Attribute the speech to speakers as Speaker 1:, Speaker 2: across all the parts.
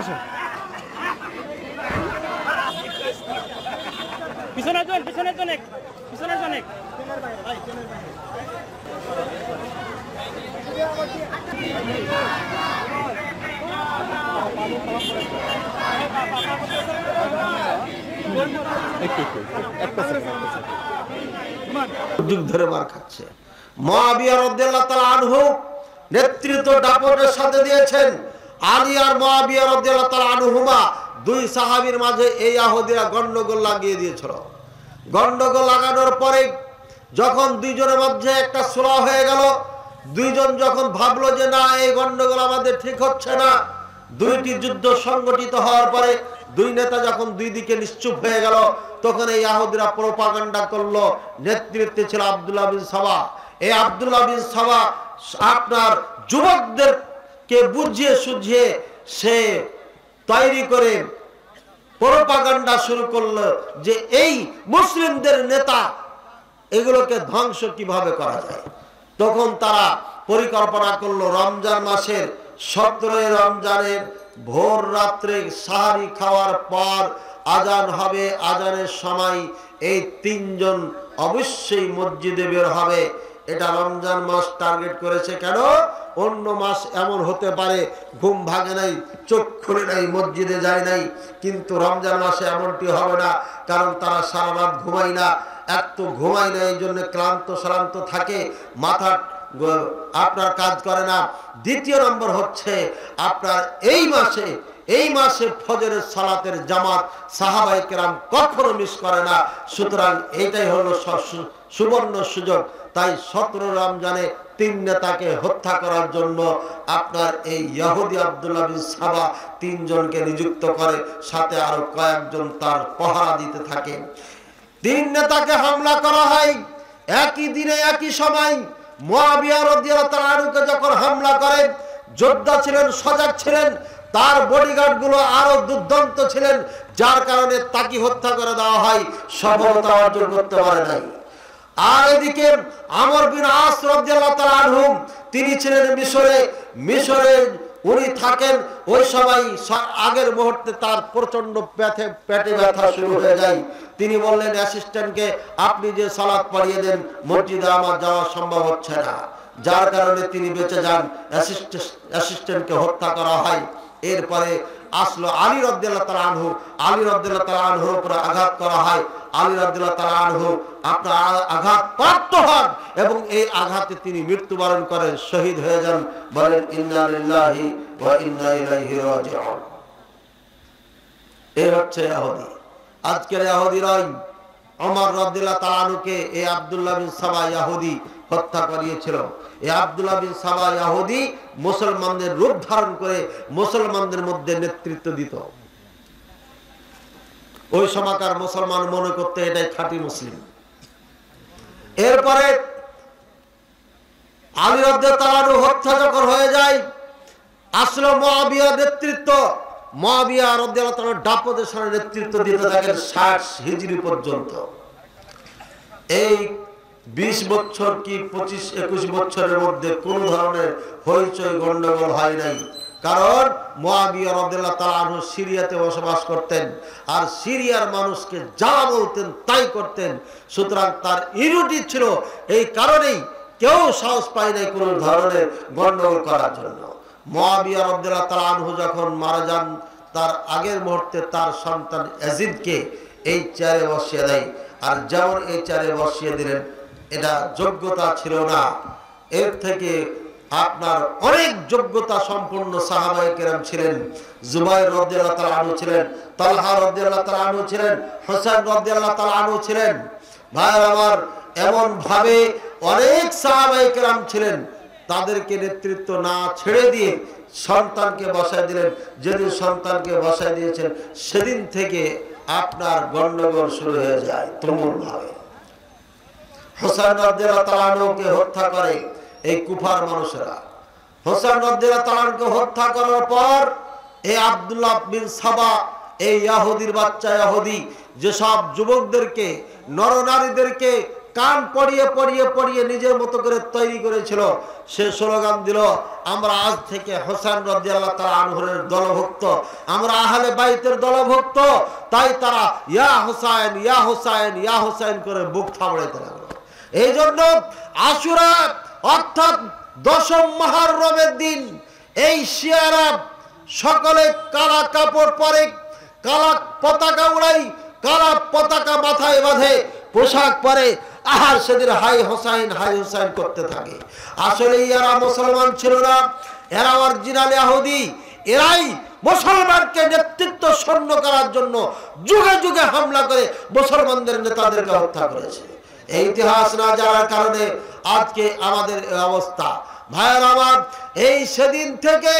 Speaker 1: আসো পিছনের জন
Speaker 2: যুগ ধরে মার খাচ্ছে। মুআবিয়া রাদিয়াল্লাহু তাআলা আনহু নেতৃত্ব দাপটের সাথে দিয়েছেন। আলী আর মুআবিয়া রাদিয়াল্লাহু তাআলা আনহুমা দুই সাহাবীর মাঝে এই ইহুদিরা গন্ডগোল লাগিয়ে দিয়েছিল। গন্ডগোল লাগানোর পরে যখন দুইজনের মধ্যে একটা সুলহ হয়ে গেল, দুইজন যখন ভাবলো যে না এই গন্ডগোল আমাদের ঠিক হচ্ছে না, দুইটি যুদ্ধ সংগঠিত হওয়ার পরে দুই নেতা যখন দুই দিকে নিশ্চুপ হয়ে গেল, তখন এই ইহুদিরা প্রোপাগান্ডা করলো। নেতৃত্বে ছিল আব্দুল্লাহ বিন সাবা। এই আব্দুল্লাহ বিন সাবা আপনার যুবকদেরকে বুঝিয়ে সুঝিয়ে সে তৈরি করে প্রোপাগান্ডা শুরু করলো যে এই মুসলিমদের নেতা এগুলোকে ধ্বংস কিভাবে করা যায়। তখন তারা পরিকল্পনা করলো রমজান মাসের 17 রমজানের ভোর রাত্রে সাহারি খাওয়ার পর আজান হবে, আজানের সময় এই তিনজন অবশ্যই মসজিদে বের হবে। এটা রমজান মাস টার্গেট করেছে। কেন? অন্য মাস এমন হতে পারে ঘুম ভাঙে নাই, চোখ খুলে নাই, মসজিদে যায় নাই, কিন্তু রমজান মাসে এমনটি হবে না, কারণ তারা সারা রাত ঘুমায় না। এক তো ঘুমায় না, এই জন্য ক্লান্ত শ্রান্ত থাকে, মাথা আপনার কাজ করে না। দ্বিতীয় নম্বর হচ্ছে আপনার এই মাসে ফজরের সালাতের জামাত সাহাবায়ে কেরাম কখনো মিস করে না। সুতরাং এইটাই হলো সুবর্ণ সুযোগ। তাই 17 রমজানে তিন নেতাকে হত্যা করার জন্য আপনার এই ইহুদি আব্দুল্লাহ বিন সাবা তিনজনকে নিযুক্ত করে, সাথে আরো কয়েকজন তার পহরা দিতে থাকে। তিন নেতাকে হামলা করা হয় একই দিনে একই সময়। মুআবিয়া রাদিয়াল্লাহু তাআলা আনহুকে যখন হামলা করে, যোদ্ধা ছিলেন, সজাগ ছিলেন, তার বডিগার্ড গুলো আরো দুর্দান্ত ছিলেন, যার কারণে তাকে হত্যা করে দেওয়া হয়, সফলতা অর্জন করতে পারে নাই। আর এদিকে আমর বিন আস রাদিয়াল্লাহু তাআলা আনহু তিনি ছিলেন মিশরে উনি থাকেন। ওই সময় আগের মুহূর্তে তার প্রচন্ড পেটে ব্যথা শুরু হয়ে যায়। তিনি বললেন অ্যাসিস্ট্যান্টকে, আপনি যে সালাত পড়িয়ে দেন, মসজিদে আমার যাওয়া সম্ভব হচ্ছে না, যার কারণে তিনি বেঁচে যান। অ্যাসিস্ট্যান্টকে হত্যা করা হয়। এরপরে আসলো আলী রাদিয়াল্লাহু তাআলা আনহু। আলী রাদিয়াল্লাহু তাআলা আনহুর উপরে আঘাত করা হয়। আলী রাদিয়াল্লাহু তাআলা আনহু আপনার আঘাত প্রাপ্ত হন এবং এই আঘাতে তিনি মৃত্যুবরণ করেন, শহীদ হয়ে যান। বলেন ইন্না লিল্লাহি ওয়া ইন্না ইলাইহি রাজিউন। এই হচ্ছে ইহুদি। আজকের ইহুদিরাই ওমর রাদিয়াল্লাহু তাআলা আনহুকে এই আব্দুল্লাহ বিন সাবা ইহুদি হত্যা করিয়েছিল। এই আব্দুল্লাহ বিন সাবা ইহুদি মুসলমানদের রূপ ধারণ করে মুসলমানদের মধ্যে নেতৃত্ব দিত। ওই সময়কার মুসলমান মনে করতে এটাই খাঁটি মুসলিম। এরপরে আলী রাদিয়াল্লাহু তাআলা আনহু হত্যা যখন হয়ে যায়, আসলো মুআবিয়া নেতৃত্ব। মুআবিয়া রাদিয়াল্লাহু তাআলা দাপটের সাথে নেতৃত্ব দিতে থাকেন 60 হিজরি পর্যন্ত। এই 20 বছর কি 25-21 বছরের মধ্যে কোন ধরনের হইচই গন্ডগোল হয় নাই। কারণ মুআবিয়া রাদিয়াল্লাহু তাআলা আনহু সিরিয়াতে বসবাস করতেন, আর সিরিয়ার মানুষকে যা বলতেন তাই করতেন। সুতরাং তার ইউনিটি ছিল। এই কারণেই কেউ সাহস পায় নাই কোন ধরনের গন্ডগোল করার জন্য। মুআবিয়া রাদিয়াল্লাহু তাআলা আনহু যখন মারা যান, তার আগের মুহূর্তে তার সন্তান ইয়াজিদকে এই চেয়ারে বসিয়ে দেয়। আর যেমন এই চেয়ারে বসিয়ে দিলেন, এটা যোগ্যতা ছিল না, এর থেকে আপনার অনেক যোগ্যতা সম্পন্ন সাহাবায়ে কেরাম ছিলেন। জুবাইর রাদিয়াল্লাহু তাআলা আনহু ছিলেন, তালহা রাদিয়াল্লাহু তাআলা আনহু ছিলেন, হুসাইন রাদিয়াল্লাহু তাআলা আনহু ছিলেন। ভাই আমার, এমন ভাবে অনেক সাহাবায়ে কেরাম ছিলেন, তাদেরকে নেতৃত্ব না ছেড়ে দিয়ে সন্তানকে বসায় দিলেন। যেদিন সন্তানকে বসায় দিয়েছেন, সেদিন থেকে আপনার গন্ডগোল শুরু হয়ে যায় তুমুল ভাবে। হুসাইন রাদিয়াল্লাহু তাআলা আনহুকে হত্যা করে এই কুফার মানুষেরা। হুসাইন রাদিয়াল্লাহু তাআলা আনহুকে হত্যা করার পর এই আব্দুল্লাহ বিন সাবা, এই ইহুদির বাচ্চা ইহুদি, যেসব যুবকদেরকে, নরনারীদেরকে কান পড়িয়ে পড়িয়ে পড়িয়ে নিজের মতো করে তৈরি করেছিল। সে স্লোগান দিল, আমরা আজ থেকে হোসেন রাদিয়াল্লাহু তাআলা আনহুর দলভুক্ত, আমরা আহলে বাইতের দলভুক্ত। তাই তারা ইয়া হুসাইন ইয়া হুসাইন ইয়া হুসাইন করে বুক থাবড়াইতে লাগলো। এই জন্য আশুরা অর্থাৎ 10ম মুহররমের দিন এই শিয়ারা সকলে কালা কাপড় পরে, কালা পতাকা উড়াই, কালা পতাকা মাথায় বাঁধে, পোশাক পরে, আর সেদিন হাই হোসাইন করতে থাকে। আসলে এরা মুসলমান ছিল না, এরা অরিজিনাল ইহুদি। এরাই মুসলমানকে নেতৃত্ব শূন্য করার জন্য যুগে যুগে হামলা করে মুসলমানদের নেতাদেরকে হত্যা করেছে। এই ইতিহাস না জানার কারণে আজকে আমাদের অবস্থা। ভাইয়ের আমার, এই সেদিন থেকে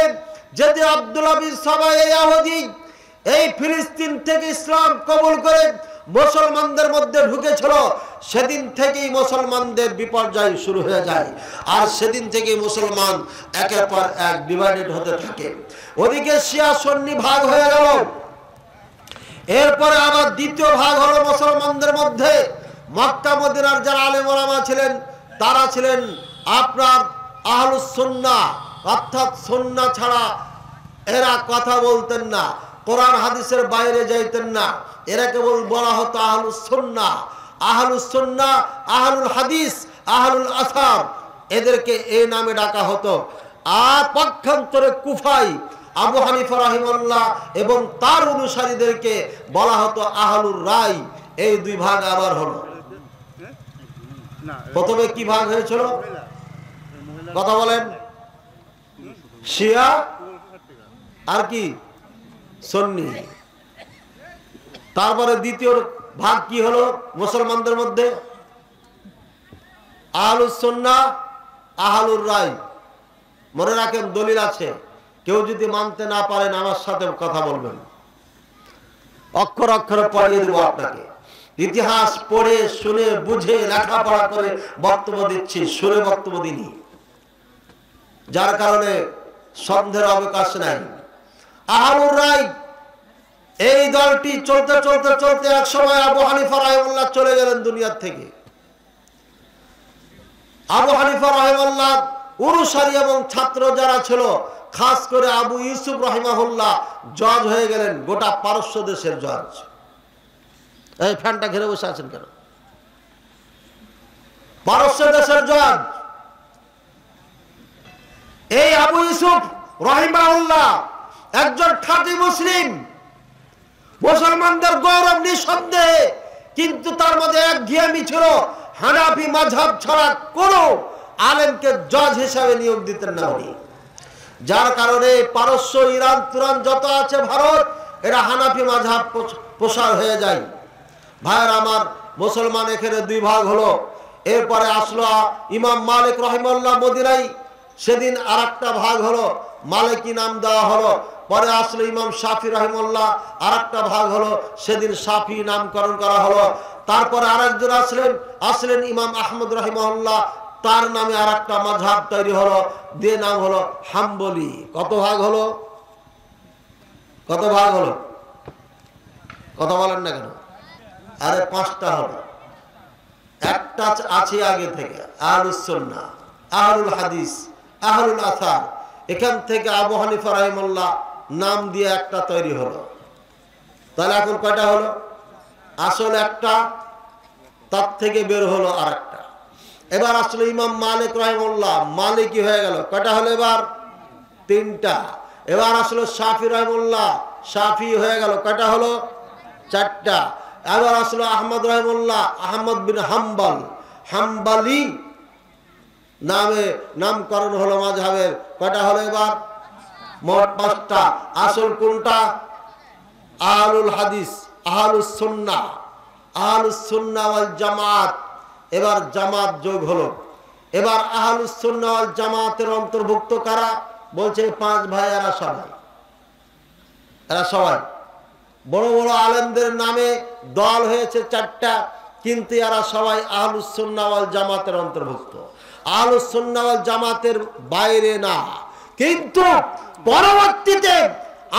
Speaker 2: যেদিন আব্দুল্লাহ বিন সাবা ইহুদি এই ফিলিস্তিন থেকে ইসলাম কবুল করে মুসলমানদের মধ্যে ঢুকেছিল, সেদিন থেকেই মুসলমানদের বিপর্যয় শুরু হয়ে যায়। আর সেদিন থেকেই মুসলমান একের পর এক ডিভাইডেড হতে থাকে। ওদিকে শিয়া সুন্নি ভাগ হয়ে গেল। এরপরে আবার দ্বিতীয় ভাগ হলো মুসলমানদের মধ্যে। মক্কা মদিনার যারা আলেম ওলামা ছিলেন তারা ছিলেন আপনার আহলুস সুন্নাহ, অর্থাৎ সুন্নাহ ছাড়া এরা কথা বলতেন না, কোরআন হাদিসের বাইরে যাইতেন না। এরা কেবল বলা হতো আহলুস সুন্নাহ, আহলুস সুন্নাহ, আহলুল হাদিস, আহলুল আসার, এদেরকে এই নামে ডাকা হতো। আর পক্ষান্তরে কুফাই আবু হানিফা রাহিমাহুল্লাহ এবং তার অনুসারীদেরকে বলা হতো আহলুর রায়। এই দুই ভাগ আবার হলো। প্রথমে কি ভাগ হয়েছিল কথা বলেন? শিয়া আর কি সুন্নি। তারপরে দ্বিতীয় ভাগ কি হলো মুসলমানদের মধ্যে? আহলুস সুন্নাহ, আহলুর রায়। মনে রাখেন, দলিল আছে, কেউ যদি মানতে না পারেন আমার সাথে কথা বলবেন, অক্ষর অক্ষরে পড়িয়ে দেবো আপনাকে। ইতিহাস পড়ে শুনে বুঝে লেখাপড়া করে বক্তব্য দিচ্ছি, সুরে বক্তব্য দিনি, যার কারণে সন্দেহের অবকাশ নাই। আহলুর রায় এই দলটি চলতে চলতে চলতে এক সময় আবু হানিফা রাহিমাহুল্লাহ চলে গেলেন দুনিয়ার থেকে। আবু হানিফা রাহিমাহুল্লাহ অনুসারী এবং ছাত্র যারা ছিল, খাস করে আবু ইউসুফ রাহিমাহুল্লাহ জজ হয়ে গেলেন, গোটা পারস্য দেশের জজ। এই ফ্যানটা ঘিরে বসে আছেন কেন? পারস্য দেশের জজ এই আবু ইউসুফ রাহিমাহুল্লাহ একজন খাঁটি মুসলিম, মুসলমানদের গৌরব নিঃসন্দেহে, কিন্তু তার মধ্যে একঘেয়েমি ছিল। হানাফি মাযহাব ছাড়া কোনো আলেমকে জজ হিসাবে নিয়োগ দিতেন না উনি। যার কারণে পারস্য, ইরান, তুরান যত আছে ভারত, এরা হানাফি মাযহাব প্রসার হয়ে যায়। ভাইয়ের আমার, মুসলমান এখানে দুই ভাগ হলো। এরপরে আসলো ইমাম মালিক রাহিমাহুল্লাহ মদিনায়, সেদিন আরেকটা ভাগ হলো, মালিকি নাম দেওয়া হলো। পরে আসলো ইমাম শাফি রাহিমাহুল্লাহ, আরেকটা ভাগ হলো, সেদিন শাফি নামকরণ করা হলো। তারপরে আরেকজন আসলেন ইমাম আহমদ রাহিমাহুল্লাহ, তার নামে আরেকটা মাযহাব তৈরি হলো, দিয়ে নাম হলো হাম্বলি। কত ভাগ হলো? কত ভাগ হলো? কথা বলেন না কেন? আরে 5টা হলো। একটা আছে আগে থেকে, আহলুস সুন্নাহ, আহলুল হাদিস, আহলুল আসার। এখান থেকে আবু হানিফা রাহিমাহুল্লাহ নাম দিয়ে একটা তৈরি হলো। তাহলে এখন কয়টা হলো? আসলে একটা, তার থেকে বের হলো আরেকটা। এবার আসলে ইমাম মালিক রাহিমাহুল্লাহ, মালিকি হয়ে গেল। কয়টা হলো এবার? 3টা। এবার আসলে শাফি রাহিমাহুল্লাহ, শাফি হয়ে গেল। কয়টা হলো? 4টা। এবার আসলে আহমদ রাহিমাহুল্লাহ, আহমদ বিন হাম্বল, হাম্বলি নামে নামকরণ হলো মাযহাবের। কয়টা হলো এবার? মোট 5টা। আসল কোনটা? আহলুল হাদিস, আহলুস সুন্নাহ, আহলুস সুন্নাহ ওয়াল জামাত। এবার জামাত যোগ হলো। এবার আহলুস সুন্নাহ ওয়াল জামাতের অন্তর্ভুক্ত কারা? বলছে 5 ভাই। এরা সবাই বড় বড় আলেমদের নামে দল হয়েছে 4টা, কিন্তু এরা সবাই আহলুস সুন্নাহ ওয়াল জামাতের অন্তর্ভুক্ত, আহলুস সুন্নাহ ওয়াল জামাতের বাইরে না। কিন্তু পরবর্তীতে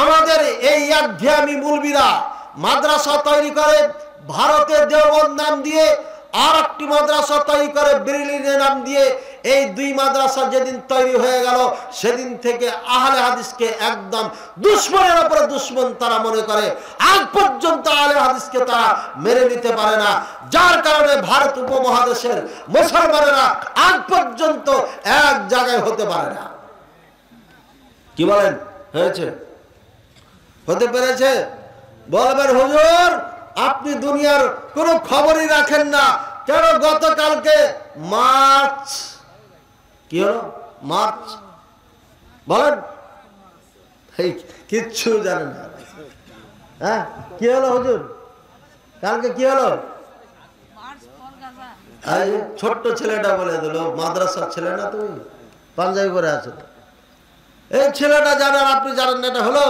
Speaker 2: আমাদের এই একঘেয়েমি মুলবিরা মাদ্রাসা তৈরি করে, ভারতের দেওবন্দ নাম দিয়ে আর একটি মাদ্রাসা তৈরি করে বেরিলিনের নাম দিয়ে। এই দুই মাদ্রাসা যেদিন তৈরি হয়ে গেল সেদিন থেকে আহলে হাদিসকে একদম দুশমনের উপরে দুশমন তারা মনে করে। আজ পর্যন্ত আহলে হাদিসকে তারা মেনে নিতে পারে না, যার কারণে ভারত উপমহাদেশের মুসলমানেরা আজ পর্যন্ত এক জায়গায় হতে পারে না। কি বলেন, হয়েছে? হতে পেরেছে? বলবেন হুজুর আপনি দুনিয়ার কোনো খবরই রাখেন না কেন? গতকালকে মার্চ, কি হলো মার্চ বলেন, কিচ্ছু জানেন না। হ্যাঁ কি হলো হুজুর, কালকে কি হলো? ছোট্ট ছেলেটা বলে দিল, মাদ্রাসার ছেলে না তুমি, পাঞ্জাবি পরে আছো, এই ছেলেটা জানেন আপনি জানেন না। এটা হলো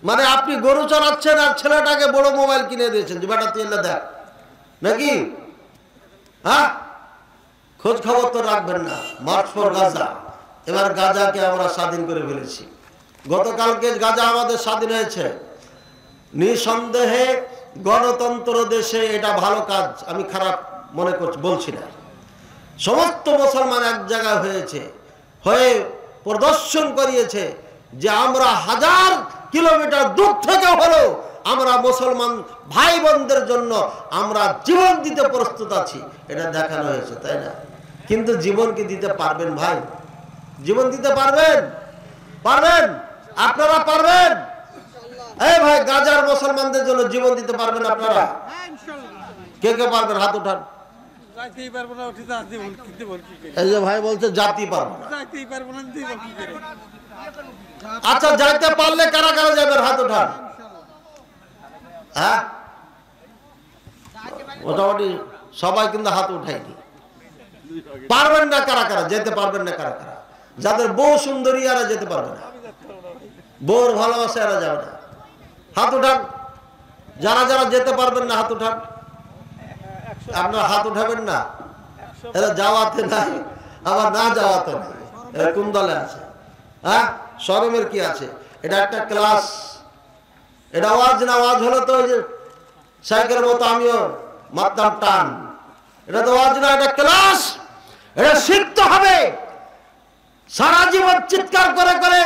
Speaker 2: মানে আপনি গরু চড়াচ্ছেন আর ছেলেটাকে বড় মোবাইল কিনে দিয়েছেন যে বেটা তুই দেখ নাকি? হ্যাঁ, খোঁজ খবর তো রাখবেন না। মার্চ ফর গাজা, এবার গাজাকে আমরা স্বাধীন করে ফেলেছি। গতকালকে গাজা আমাদের স্বাধীন হয়েছে। নিঃসন্দেহে গণতন্ত্র দেশে এটা ভালো কাজ, আমি খারাপ মনে করছি বলছি না। সমস্ত মুসলমান এক জায়গায় হয়েছে, হয়ে প্রদর্শন করিয়েছে যে আমরা 1000 কিলোমিটার দূর থেকে হলো আমরা মুসলমান ভাই বোনদের জন্য আমরা জীবন দিতে প্রস্তুত আছি, এটা দেখানো হয়েছে, তাই না? কিন্তু জীবন কি দিতে পারবেন ভাই? জীবন দিতে পারবেন? পারবেন? আপনারা পারবেন? এই ভাই গাজার মুসলমানদের জন্য জীবন দিতে পারবেন আপনারা? কে কে পারবেন? হাত উঠান। এই যে ভাই বলছে জাতি পারবো না। আচ্ছা যাইতে পারলে কারা কারা যাবেন? হাত উঠান। হ্যাঁ মোটামুটি সবাই কিন্তু হাত উঠায়নি। পারবেন না কারা কারা? যেতে পারবেন না কারা কারা? যাদের বউ সুন্দরী এরা যেতে পারবে না, বউর ভালোবাসা এরা যাবে না। হাত উঠান। যারা যারা যেতে পারবেন না হাত উঠান। আপনার হাত উঠাবেন না, এরা যাওয়াতে নাই আবার না যাওয়াতে নাই, এরা কোন দলে আছে? হ্যাঁ শরমের কি আছে? এটা একটা ক্লাস, এটা আওয়াজ না। আওয়াজ হলো তো ওই যে সাইকেলের মতো আমিও মারতাম টান, এটা তো আওয়াজ না, এটা ক্লাস। এটা শিখতে হবে। সারা জীবন চিৎকার করে করে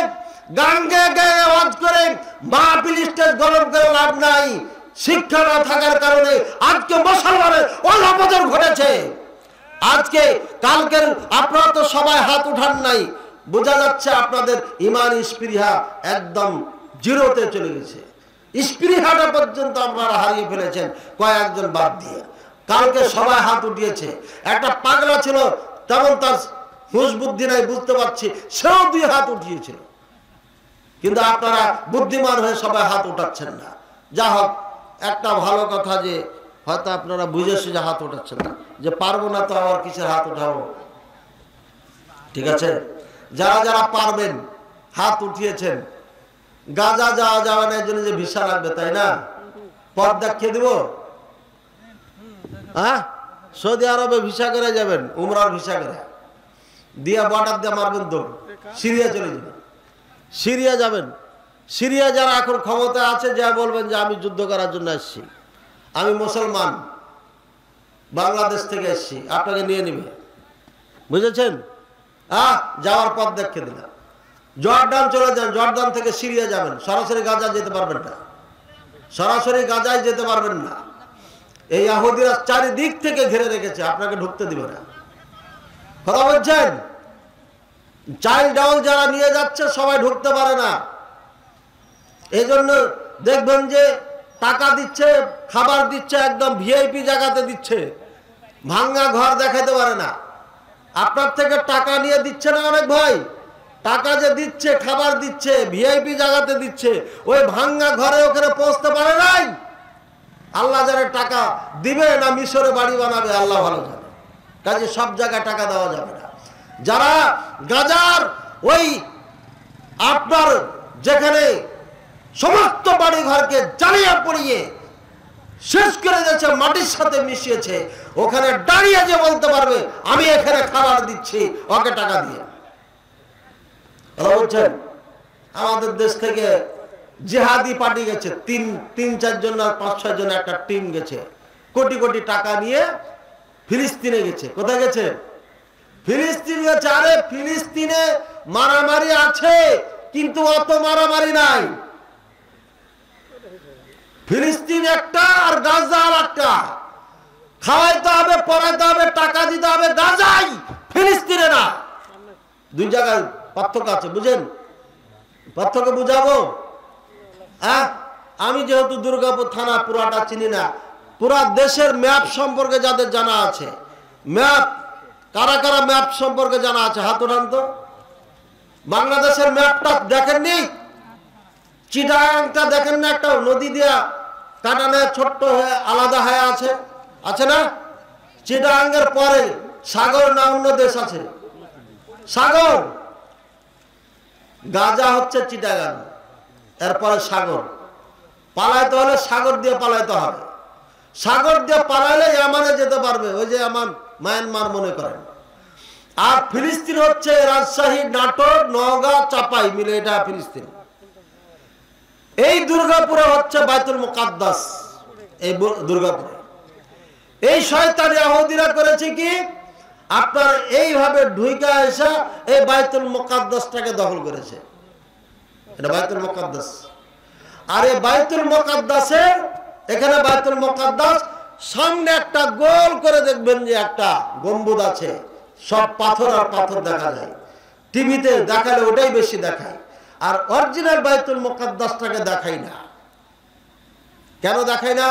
Speaker 2: গান গেয়ে গেয়ে আওয়াজ করে মাহফিল স্টেজ গরম করে লাভ নাই। শিক্ষা না থাকার কারণে আজকে মুসলমানের অধঃপতন ঘটেছে। আজকে কালকের আপনারা তো সবাই হাত উঠান নাই, বোঝা যাচ্ছে আপনাদের ইমান স্পৃহা একদম জিরোতে চলে গেছে। স্পৃহাটা পর্যন্ত আপনারা হারিয়ে ফেলেছেন কয়েকজন বাদ দিয়ে। কালকে সবাই হাত উঠিয়েছে। একটা পাগলা ছিল, তেমন তার হুঁশ বুদ্ধি নাই, বুঝতে পারছি, সেও 2 হাত উঠিয়েছিল। কিন্তু আপনারা বুদ্ধিমান হয়ে সবাই হাত উঠাচ্ছেন না। যা হোক, একটা ভালো কথা যে হয়তো আপনারা বুঝে সুঝে হাত উঠাচ্ছেন না, যে পারবো না তো আবার কিসের হাত উঠাবো। ঠিক আছে, যারা যারা পারবেন হাত উঠিয়েছেন। গাজা যাওয়া যাবে না, এই জন্য যে ভিসা লাগবে, তাই না? পথ দেখিয়ে দিব। হ্যাঁ সৌদি আরবে ভিসা করে যাবেন, উমরার ভিসা করে দিয়া বর্ডার দিয়ে মারবেন দৌড়, সিরিয়া চলে যাবেন। সিরিয়া যাবেন। সিরিয়া যারা এখন ক্ষমতা আছে, যা বলবেন যে আমি যুদ্ধ করার জন্য এসেছি, আমি মুসলমান, বাংলাদেশ থেকে এসেছি, আপনাকে নিয়ে নিবে। বুঝেছেন? যাওয়ার পথ দেখিয়ে দিলাম। জর্ডান চলে যান, জর্ডান থেকে সিরিয়া যাবেন, সরাসরি গাজা যেতে পারবেন না, সরাসরি গাজায় যেতে পারবেন না। এই ইহুদিরা চারিদিক থেকে ঘিরে রেখেছে, আপনাকে ঢুকতে দিবে না। কথা বলছেন? চাইল্ড ডাউন যারা নিয়ে যাচ্ছে সবাই ঢুকতে পারে না। এই জন্য দেখবেন যে টাকা দিচ্ছে, খাবার দিচ্ছে, একদম ভিআইপি জায়গাতে দিচ্ছে, ভাঙ্গা ঘর দেখাতে পারে না। আপনার থেকে টাকা নিয়ে দিচ্ছে না অনেক ভাই, টাকা যে দিচ্ছে, খাবার দিচ্ছে, ভিআইপি জায়গাতে দিচ্ছে, ওই ভাঙ্গা ঘরে ওখানে পৌঁছতে পারে নাই। আল্লাহ জানে টাকা দিবে না মিশরে বাড়ি বানাবে, আল্লাহ ভালো জানে। কাজে সব জায়গায় টাকা দেওয়া যাবে না। যারা গাজার ওই আপনার যেখানে সমস্ত বাড়ি ঘরকে জ্বালিয়ে পড়িয়ে শেষ করে দিয়েছে, মাটির সাথে মিশিয়েছে, ওখানে দাঁড়িয়ে যে বলতে পারবে আমি এখানে খাবার দিচ্ছি, ওকে টাকা দিয়ে। বলছেন আমাদের দেশ থেকে জিহাদি পার্টি গেছে, 3-4 জন আর 5-6 জন একটা টিম গেছে, কোটি কোটি টাকা নিয়ে ফিলিস্তিনে গেছে। কোথায় গেছে? ফিলিস্তিন গেছে। আরে ফিলিস্তিনে মারামারি আছে, কিন্তু অত মারামারি নাই। ফিলিস্তিন একটা আর গাজা একটা। খাওয়াইতে হবে, পড়াইতে হবে, টাকা দিতে হবে গাজাই, ফিলিস্তিনে না। দুই জায়গায় পার্থক্য আছে, বুঝেন? পার্থক্য বুঝাবো? হ্যাঁ, আমি যেহেতু দুর্গাপুর থানা পুরাটা চিনি না, পুরা দেশের ম্যাপ সম্পর্কে যাদের জানা আছে, ম্যাপ কারা কারা ম্যাপ সম্পর্কে জানা আছে হাত উঠান তো। বাংলাদেশের ম্যাপটা দেখেননি? চিটাগাংটা দেখেন না? একটা নদী দিয়া কাটানে ছোট্ট হয়ে আলাদা হয়ে আছে, আছে না? চিটাগাংয়ের পরে সাগর না অন্য দেশ আছে? সাগর। গাজা হচ্ছে চিটাগাং, এরপরে সাগর। পালাইতে হলে সাগর দিয়ে পালাইতে হবে। সাগর দিয়ে পালাইলে ইয়ামানে যেতে পারবে, ওই যে আমার মায়ানমার মনে করেন। আর ফিলিস্তিন হচ্ছে রাজশাহী, নাটোর, নওগাঁ, চাপাই মিলে এটা ফিলিস্তিন। এই দুর্গাপুরে হচ্ছে বাইতুল মুকাদ্দাস। এই দুর্গাপুরে এই শয়তান ইহুদিরা করেছে কি, আপনার এইভাবে ঢুইকা এসে এই বাইতুল মুকাদ্দাসটাকে দখল করেছে। এটা বাইতুল মুকাদ্দাস। আর এই বাইতুল মুকাদ্দাসে, এখানে বাইতুল মুকাদ্দাস সামনে একটা গোল করে দেখবেন যে একটা গম্বুজ আছে, সব পাথর আর পাথর দেখা যায়। টিভিতে দেখালে ওটাই বেশি দেখায়, আর অরিজিনাল বাইতুল মুকাদ্দাসটাকে দেখাই না। কেন দেখাই না?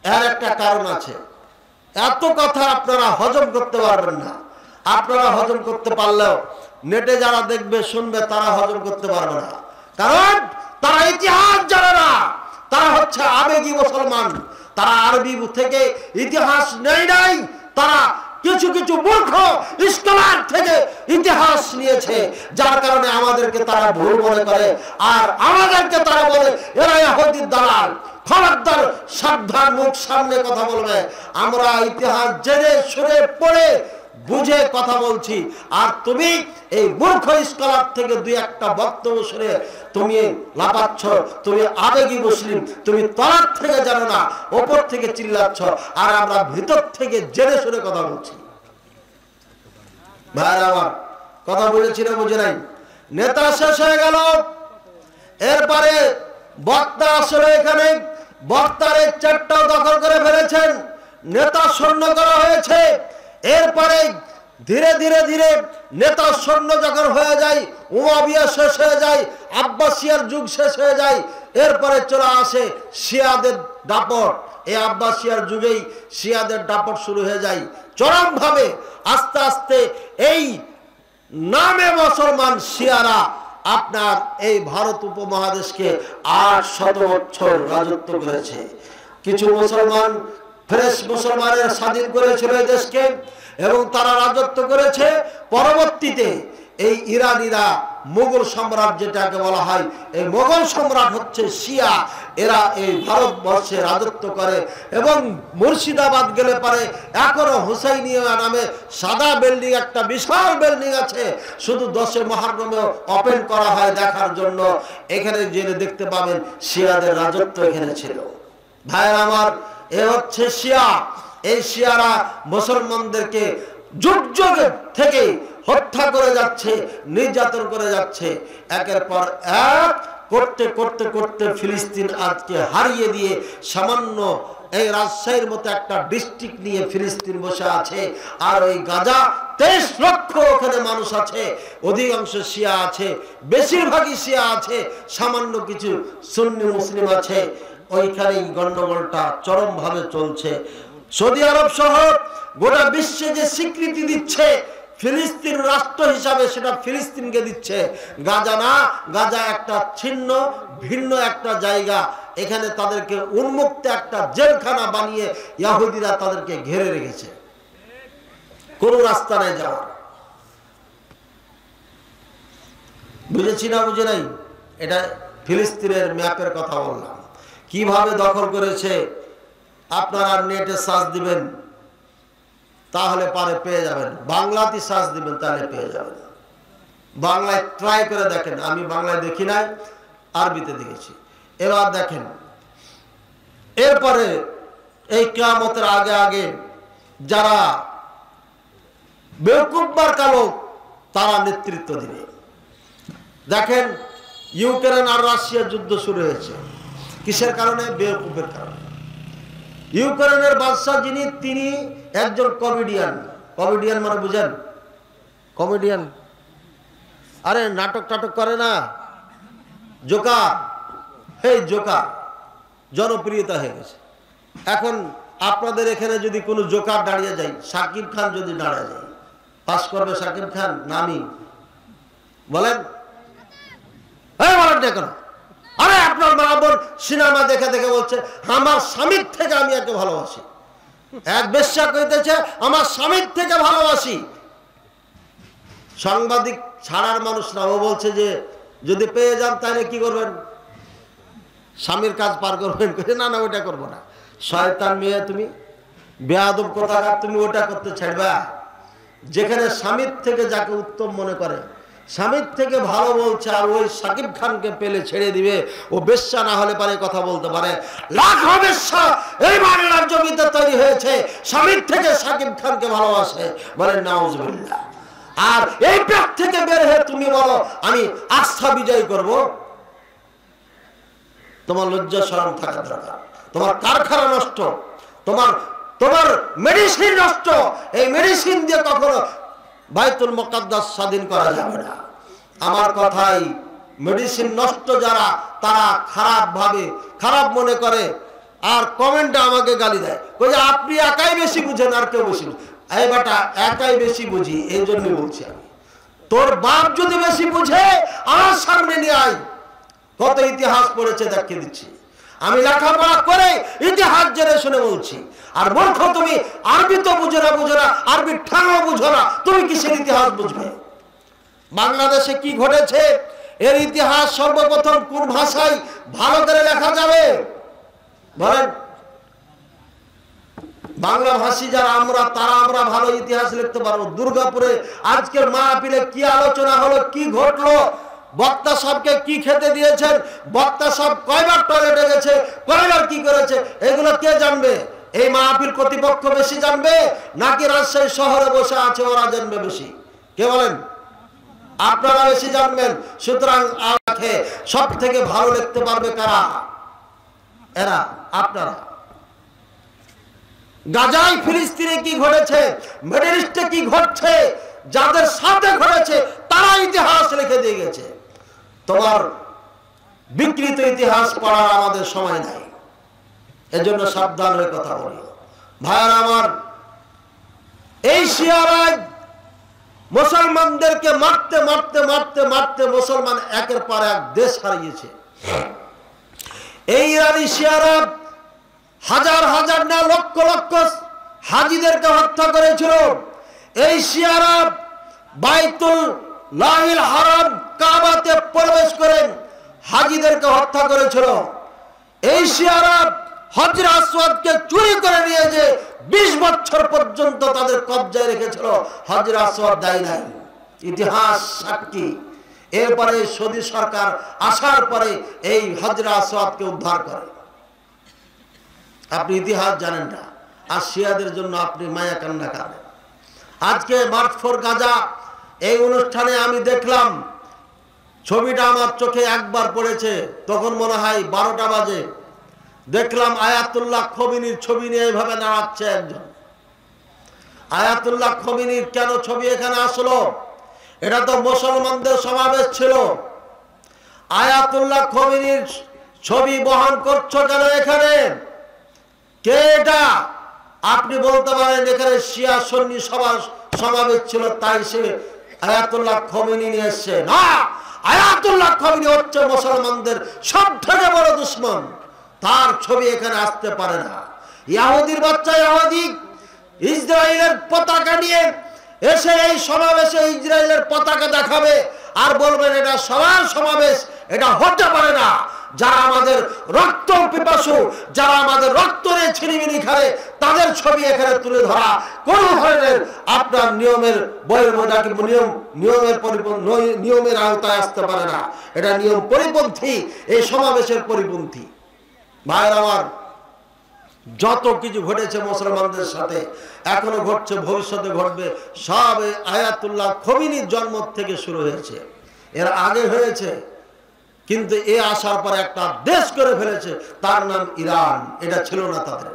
Speaker 2: এর একটা কারণ আছে। এত কথা আপনারা হজম করতে পারবেন না। আপনারা হজম করতে পারলেও নেটে যারা দেখবে শুনবে তারা হজম করতে পারবে না, কারণ তারা ইতিহাস জানে না। তারা হচ্ছে আবেগী মুসলমান, তারা আরবি থেকে ইতিহাস নেই নাই। তারা কিছু কিছু মূর্খ স্কলার থেকে ইতিহাস নিয়েছে, যার কারণে আমাদেরকে তারা ভুল মনে করে, আর আমাদেরকে তারা বলে এরা ইহুদির দালাল। খবরদার, সাবধান, মুখ সামনে কথা বলবে। আমরা ইতিহাস জেনে শুনে পড়ে বুঝে কথা বলছি, আর তুমি এই মূর্খ স্কলার থেকে দুই একটা বক্তব্য শুনে তুমি লাপাচ্ছ। তুমি আবেগী মুসলিম, তুমি তলার থেকে জানো না, ওপর থেকে চিল্লাচ্ছ, আর আমরা ভিতর থেকে জেনে শুনে কথা বলছি। ভাই আমার কথা বুঝেছি না বুঝে নাই? নেতা শেষ হয়ে গেল, এরপরে বক্তা আসলে এখানে বক্তার এই চারটাও দখল করে ফেলেছেন, নেতা শূন্য করা হয়েছে। এরপরে ধীরে ধীরে ধীরে নেতা শূন্য যখন হয়ে যায়, উমাবিয়া শেষ হয়ে যায়, আব্বাসিয়ার যুগ শেষ হয়ে যায়, এরপরে চলে আসে শিয়াদের দাপট। এই আব্বাসিয়ার যুগেই শিয়াদের দাপট শুরু হয়ে যায় চরমভাবে। আস্তে আস্তে এই নামে মুসলমান শিয়ারা আপনার এই ভারত উপমহাদেশকে 800 বছর রাজত্ব করেছে। কিছু মুসলমান ফ্রেশ মুসলমানের স্বাধীন করেছিল এই দেশকে, এবং তারা রাজত্ব করেছে। পরবর্তীতে এই ইরানিরা মোগল সম্রাট যেটাকে বলা হয়, এই মোগল সম্রাট হচ্ছে শিয়া, এরা এই ভারতবর্ষে রাজত্ব করে। এবং মুর্শিদাবাদ গেলে পারে এখনো হুসাইনিয়া নামে সাদা বিল্ডিং, একটা বিশাল বিল্ডিং আছে, শুধু 10 মুহররমে ওপেন করা হয় দেখার জন্য। এখানে জেনে দেখতে পাবেন শিয়াদের রাজত্ব এখানে ছিল। ভাইরা আমার, এ হচ্ছে শিয়া। এই শিয়ারা মুসলমানদেরকে যুগ যুগ থেকে হত্যা করে যাচ্ছে, নির্যাতন করে যাচ্ছে, একের পর এক করতে করতে করতে ফিলিস্তিন আজকে হারিয়ে দিয়ে সামান্য এই রাজশাহীর মতো একটা ডিস্ট্রিক্ট নিয়ে ফিলিস্তিন বসে আছে। আর ওই গাজা 23 লক্ষ ওখানে মানুষ আছে, অধিকাংশ শিয়া আছে, বেশিরভাগই শিয়া আছে, সামান্য কিছু সুন্নি মুসলিম আছে। ওইখানেই গন্ডগোলটা চরমভাবে চলছে। সৌদি আরব সহ গোটা বিশ্বে যে স্বীকৃতি দিচ্ছে ফিলিস্তিন রাষ্ট্র হিসাবে, সেটা ফিলিস্তিনকে দিচ্ছে, গাজা না। গাজা একটা ছিন্ন ভিন্ন একটা জায়গা, এখানে তাদেরকে উন্মুক্ত একটা জেলখানা বানিয়ে ইহুদিরা তাদেরকে ঘিরে রেখেছে, কোনো রাস্তা নাই যাওয়ার। বুঝেছি না বুঝে নাই? এটা ফিলিস্তিনের ম্যাপের কথা বললাম, কিভাবে দখল করেছে। আপনারা নেটে সার্চ দিবেন তাহলে পারে পেয়ে যাবেন, বাংলাতে সার্চ দিবেন তাহলে পেয়ে যাবেন। বাংলায় ট্রাই করে দেখেন, আমি বাংলায় দেখি নাই, আরবিতে দেখেছি। এবার দেখেন, এরপরে এই কিয়ামতের আগে আগে যারা বেকুব মার্কা লোক তারা নেতৃত্ব দিবে। দেখেন ইউক্রেন আর রাশিয়ার যুদ্ধ শুরু হয়েছে কিসের কারণে? বেকুবের কারণে। ইউক্রেনের বাদশাহ যিনি, তিনি একজন কমেডিয়ান। কমেডিয়ান মানে বুঝেন? কমেডিয়ান, আরে নাটক টাটক করে না, জোকার। এই জোকার জনপ্রিয়তা হয়ে গেছে। এখন আপনাদের এখানে যদি কোনো জোকার দাঁড়িয়ে যায়, শাকিব খান যদি দাঁড়িয়ে যায়, পাস করবে শাকিব খান? নামি বলেন, বলেন দেখুন। আরে আপনার মা বোন সিনেমা দেখে দেখে বলছে আমার স্বামীর থেকে আমি একে ভালোবাসি। এক বেশ্যা কইতেছে আমার স্বামীর থেকে ভালোবাসি। সাংবাদিক ছাড়ার মানুষ না, ও বলছে যে যদি পেয়ে যান তাহলে কি করবেন? স্বামীর কাজ পার করবেন। না না, ওটা করবো না। শয়তান মেয়ে তুমি, বেয়াদব কোথাকার, তুমি ওটা করতে ছাড়বা? যেখানে স্বামীর থেকে যাকে উত্তম মনে করে, স্বামীর থেকে ভালো বলছে, আর ওই শাকিব খানকে পেলে ছেড়ে দিবে। ও বেশ্যা না হলে পারে কথা বলতে পারে। লাখো বেশ্যা এই বাংলার জমিতে তৈরি হয়েছে স্বামীর থেকে শাকিব খানকে ভালোবাসে, বলেন নাউজুবিল্লাহ। আর এই পেট থেকে বের হয়ে তুমি বলো আমি আস্থা বিজয় করব। তোমার লজ্জা শরম থাকা দরকার। তোমার কারখানা নষ্ট, তোমার মেডিসিন নষ্ট। এই মেডিসিন দিয়ে কখনো বাইতুল মুকাদ্দাস স্বাধীন করা যাবে না। আমার কথাই, মেডিসিন নষ্ট যারা, তারা খারাপ মনে করে, আর কমেন্টে আমাকে গালি দেয়, যে আপনি একাই বেশি বুঝেন আর কেউ বেশি। এই বেটা, একাই বেশি বুঝি, এই জন্যই বলছি আমি। তোর বাপ যদি বেশি বুঝে আমার সামনে নিয়ে আয়, কত ইতিহাস পড়েছে দেখিয়ে দিচ্ছি। আমি লেখাপড়া করে ইতিহাস জেনে শুনে বলছি। আর মূর্খ তুমি, আরবি তো বুঝো না, আরবি ঠাঙও বুঝো না, তুমি কিসের ইতিহাস বুঝবে? বাংলাদেশে কি ঘটেছে এর ইতিহাস সর্বপ্রথম কোন ভাষায় ভালো করে লেখা যাবে বলেন? বাংলা ভাষী যারা আমরা ভালো ইতিহাস লিখতে পারবো। দুর্গাপুরে আজকের মাহফিলে কি আলোচনা হলো, কি ঘটলো, বক্তা সাহেবকে কি খেতে দিয়েছেন, বক্তা সাহেব কয়বার টয়লেটে গেছে, কয়বার কি করেছে, এগুলো কে জানবে? এই মাহফিল কর্তৃপক্ষ বেশি জানবে, নাকি রাজশাহী শহরে বসে আছে ওরা জানবে বেশি? কে বলেন? আপনারা বেশি জানবেন। সুতরাং সব থেকে ভালো লিখতে পারবে কারা? এরা, আপনারা। গাজায় ফিলিস্তিনে কি ঘটেছে, মিডল ইস্টে কি ঘটছে, যাদের সাথে ঘটেছে তারা ইতিহাস লিখে দিয়ে গেছে। তোমার বিকৃত ইতিহাস পড়ার আমাদের সময় নাই, এজন্য সাবধান হয়ে কথা বলি। ভাইয়ারা আমার, এই শিয়ারা মুসলমানদেরকে মারতে মারতে মারতে মারতে মুসলমান একের পর এক দেশ হারিয়েছে। এই ইরানি শিয়ারা হাজার হাজার না লক্ষ লক্ষ হাজিদেরকে হত্যা করেছিল। এই শিয়ারা বাইতুল লাহিল হারাম কাবাতে প্রবেশ করে হাজিদেরকে হত্যা করেছিল। এই শিয়ারা হজরে আসওয়াদকে চুরি করে নিয়ে যে 20 বছর পর্যন্ত তাদের কবজায় রেখেছিল, হজরে আসওয়াদ দেয় নাই। ইতিহাস সাক্ষী। এরপরে সৌদি সরকার আসার পরে এই হজরে আসওয়াদকে উদ্ধার করে। আপনি ইতিহাস জানেন না, আর শিয়াদের জন্য আপনি মায়া কান্না করেন। আজকে মার্চ ফর গাজা এই অনুষ্ঠানে আমি দেখলাম, ছবিটা আমার চোখে একবার পড়েছে, তখন মনে হয় 12টা বাজে। দেখলাম আয়াতুল্লাহ খোমেনির ছবি নিয়ে এইভাবে নাড়াচ্ছে একজন। আয়াতুল্লাহ খোমেনির কেন ছবি এখানে আসলো? এটা তো মুসলমানদের সমাবেশ ছিল। আয়াতুল্লাহ খোমেনির ছবি বহন করছো কেন এখানে? কে এটা? আপনি বলতে পারেন এখানে শিয়া সুন্নি সমাবেশ ছিল, তাই সে আয়াতুল্লাহ খোমেনি নিয়ে এসছে। না, আয়াতুল্লাহ খোমেনি হচ্ছে মুসলমানদের সব থেকে বড় দুশমন। তার ছবি এখানে আসতে পারে না। ইহুদির বাচ্চা ইহুদি ইসরায়েলের পতাকা নিয়ে এসে এই সমাবেশে ইসরায়েলের পতাকা দেখাবে আর বলবেন এটা সবার সমাবেশ, এটা হতে পারে না। যারা আমাদের রক্ত পিপাসু, যারা আমাদের রক্ত নিয়ে ছিনিমিনি খায়, তাদের ছবি এখানে তুলে ধরা কোন ধরনের আপনার নিয়মের নিয়মের আওতায় আসতে পারে না। এটা নিয়ম পরিপন্থী, এই সমাবেশের পরিপন্থী। ভাইয়ের আমার, যত কিছু ঘটেছে মুসলমানদের সাথে, এখনো ঘটছে, ভবিষ্যতে ঘটবে, সব আয়াতুল্লাহ খোমেনির জন্ম থেকে শুরু হয়েছে। এর আগে হয়েছে, কিন্তু এ আসার পর একটা দেশ করে ফেলেছে, তার নাম ইরান। এটা ছিল না তাদের।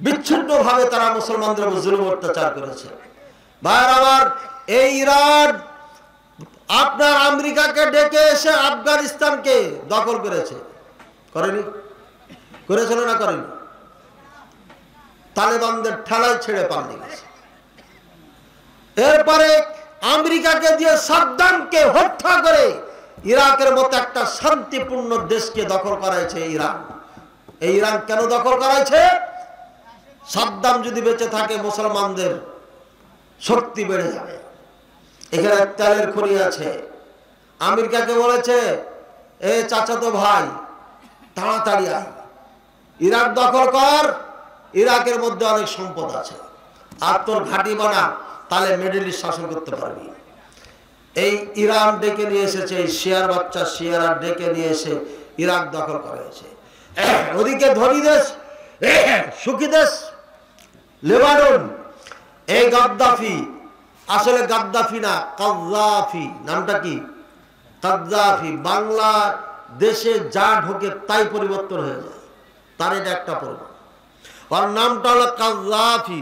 Speaker 2: বিচ্ছিন্ন ভাবে তারা মুসলমানদের উপর জুলুম অত্যাচার করেছে। ভাইয়ের আমার, এই ইরান আপনার আমেরিকাকে ডেকে এসে আফগানিস্তানকে দখল করেছে, করেনি? করেছিল না করেনি? তালেবানদের ঠেলায় ছেড়ে পালিয়ে গেছে। এরপরে আমেরিকাকে দিয়ে সাদ্দামকে হত্যা করে ইরাকের মতো একটা শান্তিপূর্ণ দেশকে দখল করাইছে ইরান। এই ইরান কেন দখল করাইছে? সাদ্দাম যদি বেঁচে থাকে মুসলমানদের শক্তি বেড়ে যাবে। এখানে তেলের খনি আছে। আমেরিকাকে বলেছে, এ চাচাতো ভাই, তাড়াতাড়ি আয়, ইরাক দখল কর, ইরাকের মধ্যে অনেক সম্পদ আছে, আর তোর ঘাঁটি বানা, তাহলে মিডল ইস্ট শাসন করতে পারবি। এই ইরান ডেকে নিয়ে এসেছে, এই শিয়ার বাচ্চা শিয়ারা ডেকে নিয়ে এসে ইরাক দখল করেছে। ওদিকে ধনী দেশ, সুখী দেশ লেবানন, এই গাদ্দাফি, আসলে গাদ্দাফি না, কাদ্দাফি, নামটা কি? কাদ্দাফি। বাংলা দেশে যা ঢোকে তাই পরিবর্তন হয়ে যায়, তার এটা একটা পরিবর্তন। ওর নামটা হলো কাদ্দাফি,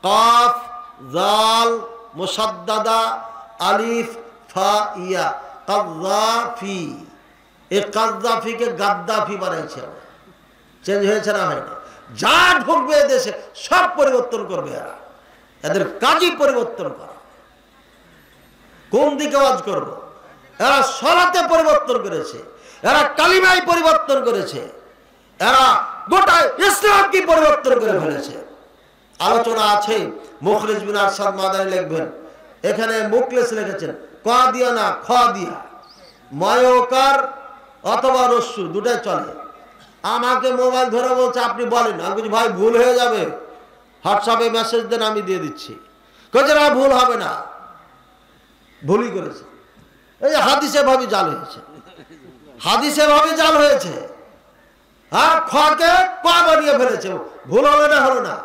Speaker 2: কাফ জাল মুসাদ্দাদা আলিফ ফা ইয়া, কাদ্দাফি। এই কাদ্দাফিকে গাদ্দাফি বানাইছে। চেঞ্জ হয়েছে না? হয় না? যা ঢুকবে দেশে সব পরিবর্তন করবে এরা। এদের কাজই পরিবর্তন করা। কোন দিকে ওয়াজ করবো? এরা সলাতে পরিবর্তন করেছে, এরা কালিমায় পরিবর্তন করেছে, এরা গোটা ইসলামকে পরিবর্তন করে ফেলেছে। আলোচনা আছে, মুখলিস বিন আরশাদ মাদানী লিখবেন, এখানে মুখলিস লিখেছেন ক দিয়া না খ দিয়া, ময়কার অথবা রস্যু দুটাই চলে। আমাকে মোবাইল ধরে বলছে আপনি বলেন, আমি বলছি ভাই ভুল হয়ে যাবে, হোয়াটসঅ্যাপে মেসেজ দেন আমি দিয়ে দিচ্ছি। কইছে না ভুল হবে না, ভুলই করেছে। এই যে হাদিসে ভাবে জাল হয়েছে, হাদিসে ভাবে জাল হয়েছে। হ্যাঁ, খকে ক বানিয়ে ফেলেছে, ভুল হলো না, হলো না।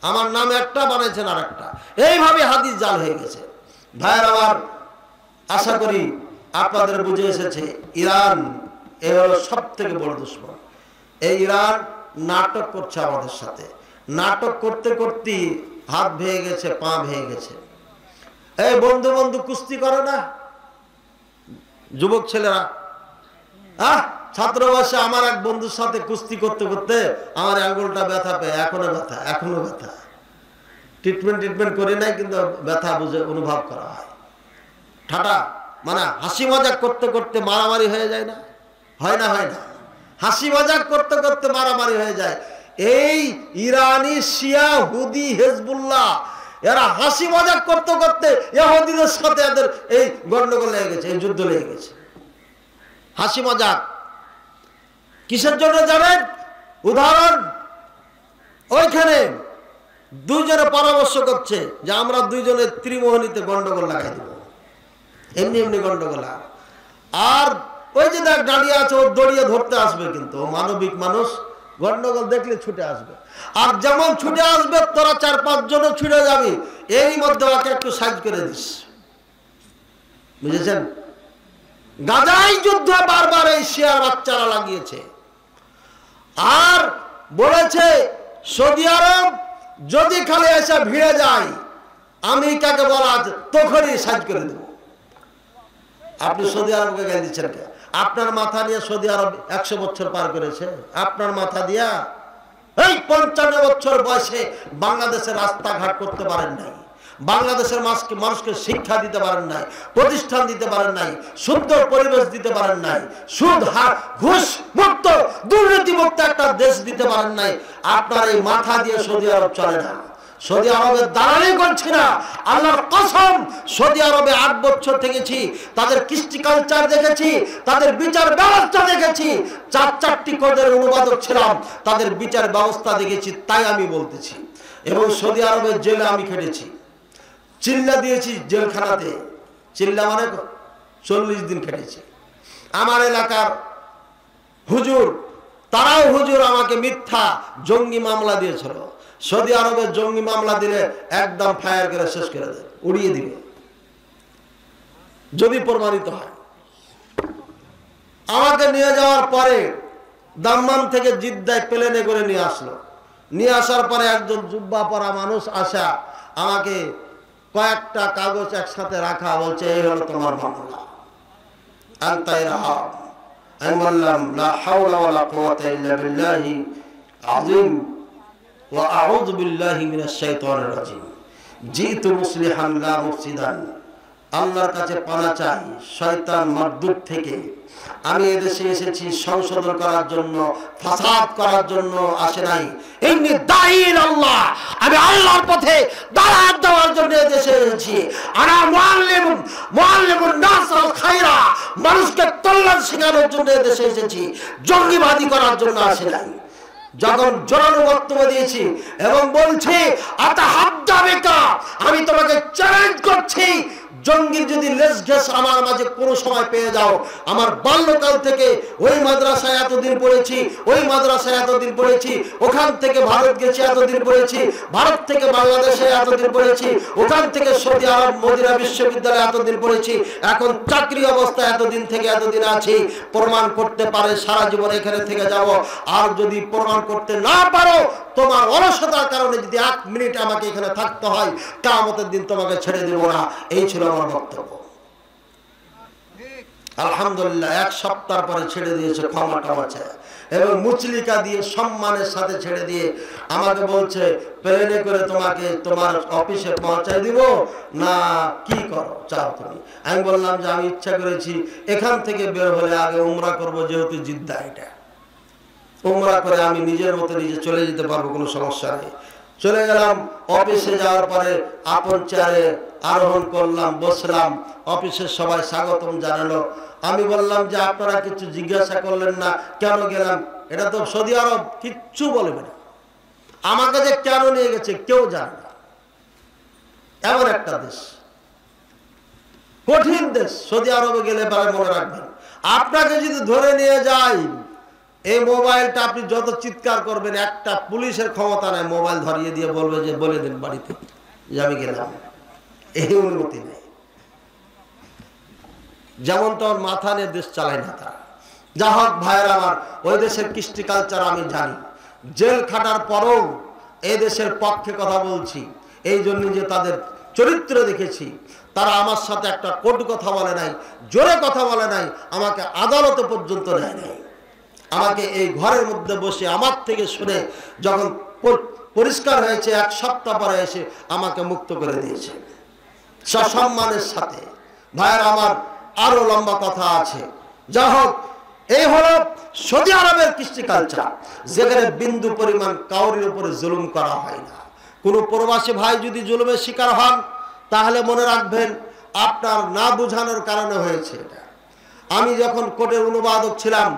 Speaker 2: আমার নাম একটা বানাইছেন আর একটা, এইভাবে হাদিস জাল হয়ে গেছে। ভাইয়ের আমার, আশা করি আপনাদের বুঝে এসেছে ইরান এ হলো সব থেকে বড় দুশ্মন। এই ইরান নাটক করছে আমাদের সাথে, নাটক করতে করতে হাত ভেঙে গেছে, পা ভেঙে গেছে। এই বন্ধু বন্ধু কুস্তি করে না যুবক ছেলেরা? ছাত্র বয়সে আমার এক বন্ধুর সাথে কুস্তি করতে করতে আমার আঙ্গুলটা ব্যথা পেয়ে, এখনো ব্যথা, এখনো ব্যথা। ট্রিটমেন্ট করি নাই, কিন্তু ব্যথা বুঝে অনুভব করা হয়। ঠাটা মানে হাসি মজাক করতে করতে মারামারি হয়ে যায় না? হয় না? হয় না? হাসি মজাক করতে করতে মারামারি হয়ে যায়। এই ইরানি শিয়া হুদি হেজবুল্লাহ এরা হাসি মজাক করতে করতে ইহুদিদের সাথে এদের এই গন্ডগোল লেগে গেছে, এই যুদ্ধ লেগে গেছে। হাসি মজাক কিসের জন্য জানেন? উদাহরণ, ওইখানে দুইজনে পরামর্শ করছে যে আমরা দুইজনে ত্রিমোহনীতে গন্ডগোল লাগাই দেব, এমনি এমনি গন্ডগোল। আর ওই যে দেখ দাঁড়িয়ে আছে, ও দড়িয়ে ধরতে আসবে, কিন্তু ও মানবিক মানুষ, গন্ডগোল দেখলে ছুটে আসবে। আর যেমন ছুটে আসবে তোরা 4-5 জনও ছুটে যাবে, এরই মধ্যে ওকে একটু সাইজ করে দিস। বুঝেছেন? গাজাই যুদ্ধ বারবার এই শিয়ার বাচ্চারা লাগিয়েছে। আর বলেছে সৌদি আরব যদি খালি এসে ভিড়ে যায়, আমেরিকাকে বলা আছে তখনই সাইজ করে দেব। আপনি সৌদি আরবকে গাল দিচ্ছেন কে? আপনার মাথা নিয়ে সৌদি আরব 100 বছর পার করেছে। আপনার মাথা দিয়া এই 55 বছর বয়সে বাংলাদেশের রাস্তাঘাট করতে পারেন নাই, বাংলাদেশের মানুষকে শিক্ষা দিতে পারেন নাই, প্রতিষ্ঠান দিতে পারেন নাই, সুন্দর পরিবেশ দিতে পারেন নাই, সুদ হার ঘুষ মুক্ত দুর্নীতি মুক্ত একটা দেশ দিতে পারেন নাই। আপনার এই মাথা দিয়ে সৌদি আরব চলে না। সৌদি আরবের দালালি করছি না, আল্লাহর কসম। সৌদি আরবে 8 বছর থেকেছি, তাদের কৃষ্টি কালচার দেখেছি, তাদের বিচার ব্যবস্থা দেখেছি। 4-4টি কোডের অনুবাদক ছিলাম, তাদের বিচার ব্যবস্থা দেখেছি, তাই আমি বলতেছি। এবং সৌদি আরবের জেলে আমি খেটেছি, চিল্লা দিয়েছি জেলখানাতে, চিল্লা মানে 40 দিন খেটেছি। আমার এলাকার হুজুর তারাও হুজুর আমাকে মিথ্যা জঙ্গি মামলা দিয়েছিল। সৌদি আরবে জঙ্গি মামলা দিলে একদম ফায়ার করে শেষ করে দেবে, উড়িয়ে দিবে যদি প্রমাণিত হয়। আমাকে নিয়ে যাওয়ার পরে দাম্মাম থেকে জিদ্দায় প্লেনে করে নিয়ে আসলো। নিয়ে আসার পরে একজন জুব্বা পরা মানুষ আসা আমাকে কয়েকটা কাগজ একসাথে রাখা, বলছে এই হলো তোমার মামলা। আমি বললাম লা হাওলা ওয়ালা কুওয়াতা ইল্লা বিল্লাহি আযীম ওয়া আউযু বিল্লাহি মিনাশ শাইতানির রাজীম। জিতু মুসলিহান লা মুফসিদান। আল্লাহর কাছে পানা চাই শয়তান মারদুদ থেকে। আমি এদেশে এসেছি সংশোধন করার জন্য, ফাসাদ করার জন্য আসে নাই। ইন্নী দাঈল আল্লাহ, আমি আল্লাহর পথে দাওয়াত দেওয়ার জন্য এদেশে এসেছি। আনা মুআল্লিমুন নাস আল খায়রা, মানুষকে কল্যাণ শেখানোর জন্য এদেশে এসেছি, জঙ্গিবাদী করার জন্য আসে নাই। যখন জোরালো বক্তব্য দিয়েছি এবং বলছি আতাহাদ্দাবিকা, আমি তোমাকে চ্যালেঞ্জ করছি, জঙ্গির যদি লেজ ঘেঁষ আমার মাঝে কোনো সময় পেয়ে যাও। আমার বাল্যকাল থেকে ওই মাদ্রাসায় এতদিন পড়েছি, ওই মাদ্রাসায় এতদিন পড়েছি, ওখান থেকে ভারত গেছি এতদিন পড়েছি, ভারত থেকে বাংলাদেশে এতদিন পড়েছি, ওখান থেকে সৌদি আরব মদিনা বিশ্ববিদ্যালয়ে এতদিন পড়েছি, এখন চাকরি অবস্থায় এতদিন থেকে এতদিন আছি। প্রমাণ করতে পারে সারা জীবন এখানে থেকে যাব। আর যদি প্রমাণ করতে না পারো, তোমার অলসতার কারণে যদি 1 মিনিট আমাকে এখানে থাকতে হয়, কিয়ামতের দিন তোমাকে ছেড়ে দেব না। এই ছিল আমার বক্তব্য। আলহামদুলিল্লাহ 1 সপ্তাহ পরে ছেড়ে দিয়েছে, ক্ষমা টমা চেয়ে এবং মুচলিকা দিয়ে সম্মানের সাথে ছেড়ে দিয়ে আমাকে বলছে প্লেনে করে তোমাকে তোমার অফিসে পৌঁছায় দিব না কি করো চাও তুমি। আমি বললাম যে আমি ইচ্ছা করেছি এখান থেকে বের হলে আগে উমরা করব, যেহেতু জিদ্দা এটা, উমরা করে আমি নিজের মতো নিজে চলে যেতে পারবো, কোনো সমস্যা নেই। চলে গেলাম। অফিসে যাওয়ার পরে আপন চেয়ারে আরোহণ করলাম, বসলাম। অফিসের সবাই স্বাগতম জানালো। আমি বললাম যে আপনারা কিছু জিজ্ঞাসা করলেন না, কেন গেলাম? এটা তো সৌদি আরব, কিচ্ছু বলবে না। আমাকে যে কেন নিয়ে গেছে কেউ জানে না। এমন একটা দেশ, কঠিন দেশ। সৌদি আরবে গেলে পরে মনে রাখবেন, আপনাকে যদি ধরে নিয়ে যায়, এই মোবাইলটা আপনি যত চিৎকার করবেন, একটা পুলিশের ক্ষমতা নেই মোবাইল ধরিয়ে দিয়ে বলবে যে বলে দিন বাড়িতে যে আমি গেলাম। এই অনুমতি নেই। যেমন তোর মাথা নিয়ে দেশ চালায় না তারা। যা হোক ভাইয়ের আমার, ওই দেশের কৃষ্টি কালচার আমি জানি। জেল খাটার পরেও এই দেশের পক্ষে কথা বলছি, এই জন্য যে তাদের চরিত্র দেখেছি। তারা আমার সাথে একটা কটু কথা বলে নাই, জোরে কথা বলে নাই, আমাকে আদালতে পর্যন্ত নেয় নাই। আমাকে এই ঘরের মধ্যে বসে আমার থেকে শুনে যখন পরিষ্কার হয়েছে, 1 সপ্তাহ পরে এসে আমাকে মুক্ত করে দিয়েছে সসম্মানের সাথে। ভাইয়ের আমার, আরো লম্বা কথা আছে। যা হোক, এই হলো সৌদি আরবের কৃষ্টি কালচার, যেখানে বিন্দু পরিমাণ কাউরির উপরে জুলুম করা হয় না। কোনো প্রবাসী ভাই যদি জুলুমের শিকার হন, তাহলে মনে রাখবেন আপনার না বুঝানোর কারণে হয়েছে এটা। আমি যখন কোর্টের অনুবাদক ছিলাম,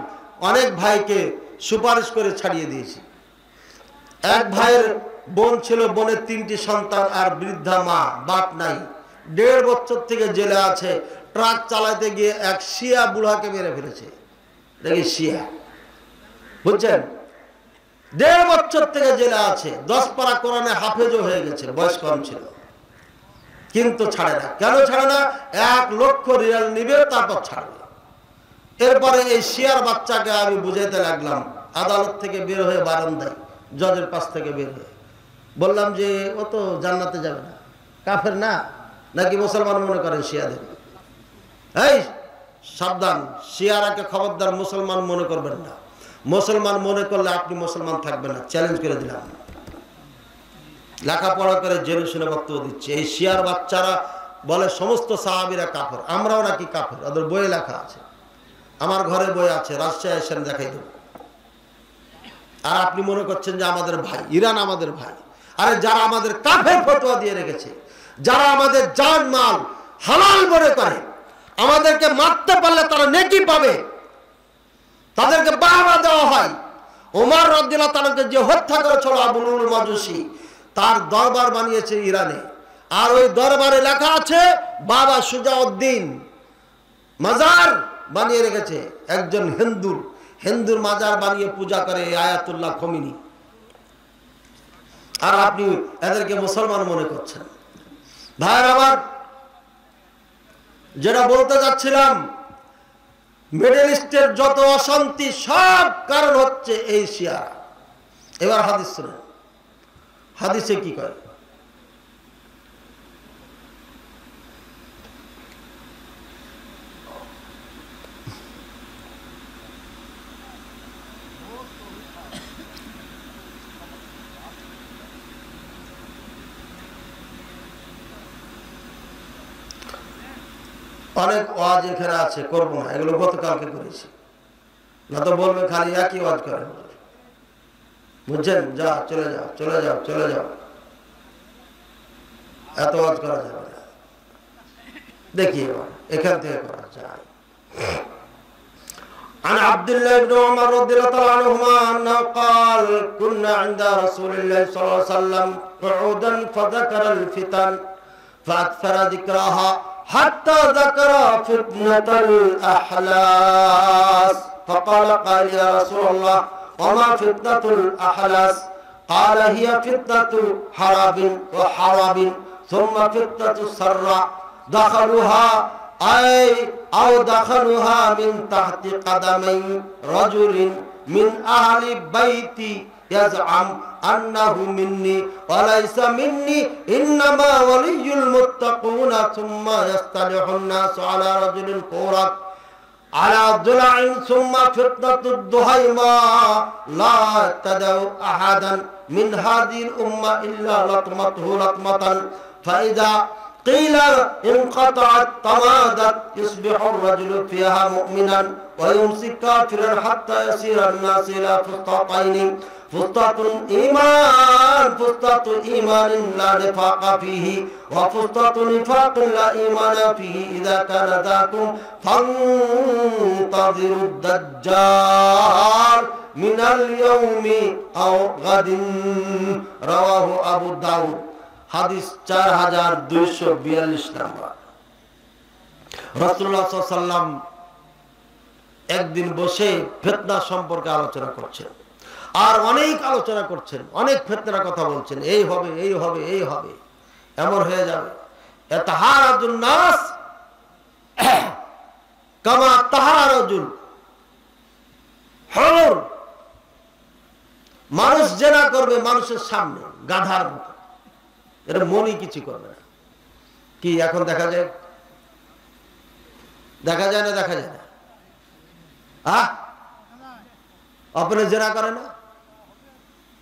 Speaker 2: অনেক ভাইকে সুপারিশ করে ছাড়িয়ে দিয়েছি। এক ভাইয়ের বোন ছিল, বোনের 3টি সন্তান আর বৃদ্ধা মা, বাপ নাই। 1.5 বছর থেকে জেলে আছে। ট্রাক চালাতে গিয়ে এক শিয়া বুড়াকে মেরে ফেলেছে। দেখি শিয়া, বুঝছেন? 1.5 বছর থেকে জেলে আছে। 10 পারা কোরআনে হাফেজও হয়ে গেছে, বয়স কম ছিল, কিন্তু ছাড়ে না। কেন ছাড়ে না? 1 লক্ষ রিয়াল নিবে, তারপর ছাড়বে। এরপরে এই শিয়ার বাচ্চাকে আমি বুঝাইতে লাগলাম। আদালত থেকে বের হয়ে বারান্দায় জজের পাশ থেকে বের হয়ে বললাম যে ও তো জান্নাতে যাবে না, কাফের না, নাকি মুসলমান মনে করেন শিয়াদের? এই সাবধান, শিয়ারাকে খবরদার মুসলমান মনে করবেন না। মুসলমান মনে করলে আপনি মুসলমান থাকবেন না, চ্যালেঞ্জ করে দিলাম। লেখাপড়া করে জেনে শুনে বক্তব্য দিচ্ছে। এই শিয়ার বাচ্চারা বলে সমস্ত সাহাবীরা কাফের, আমরাও নাকি কাফের। ওদের বইয়ে লেখা আছে, আমার ঘরে বই আছে, রাজশাহী এসে দেখাই দেব। আর আপনি মনে করছেন যে আমাদের ভাই, ইরান আমাদের ভাই। আরে যারা আমাদের কাফের ফতোয়া দিয়ে রেখেছে, যারা আমাদের জান মাল হালাল মনে করে, আমাদেরকে মারতে পারলে তারা নেকি পাবে, তাদেরকে বাহবা দেওয়া হয়। ওমর রাদিয়াল্লাহু তাআলাকে যে হত্যা করেছিল আবু লুলুল মাজুসি, তার দরবার বানিয়েছে ইরানে। আর ওই দরবারে লেখা আছে বাবা সুজাউদ্দিন মাজার বানিয়ে রেখেছে একজন হিন্দুর। হিন্দুর মাজার বানিয়ে পূজা করে আয়াতুল্লাহ খমিনি, আর আপনি এদেরকে মুসলমান মনে করছেন। ভাইয়ের আমার, যেটা বলতে যাচ্ছিলাম, মিডল ইস্টের যত অশান্তি সব কারণ হচ্ছে এই শিয়া। এবার হাদিস শুনুন, হাদিসে কি করে। অনেক ওয়াজ এখানে আছে, করবো না, এগুলো গতকালকে করেছি, না তো বলবে খালি একই ওয়াজ করে, বুঝছেন? যা চলে যাও, চলে যাও, চলে যাও, এত ওয়াজ করা যাবে না। দেখি এখান থেকে করা যায়। عن عبد الله بن عمر رضي الله تعالى عنهما أنه قال كنا عند رسول الله صلى الله عليه وسلم قعودا فذكر الفتن فأكثر ذكرها حتى ذكر فتنة الأحلاس فقال قال يا رسول الله وما فتنة الأحلاس؟ قال هي فتنة حرب وحرب ثم فتنة السراء دخلوها أو دخلوها من تحت قدمي رجل من أهل بيتي يزعم أنه مني وليس مني إنما ولي المتقون ثم يصطلح الناس على رجل قورك على ضلع ثم فتنة الدهيماء لا تدع أحدا من هذه الأمة إلا لطمته لطمة فإذا قيل انقطعت تمادت يصبح الرجل فيها مؤمنا ويمسي كافرا حتى يسير الناس إلى فسطاطين فسطاط إيمان فسطاط إيمان لا نفاق فيه وفسطاط نفاق لا إيمان فيه إذا كان ذاكم فانتظروا الدجال من اليوم أو غد رواه أبو داود হাদিস 4242 নম্বর। রাসূলুল্লাহ সাল্লাল্লাহু আলাইহি ওয়াসাল্লাম একদিন বসে ফিতনা সম্পর্কে আলোচনা করছেন, আর অনেক আলোচনা করছেন, অনেক ফিতনার কথা বলছেন, এই হবে, এই হবে, এই হবে, এমন হয়ে যাবে। ইয়াতাহারাজুন নাস কামা তাহারাজুল হুর, মানুষ জেনা করবে মানুষের সামনে গাধার মতো, এর মনই কিছু করবে না। কি এখন দেখা যায়? দেখা যায় না? দেখা যায় না? আপনি জেরা করে না?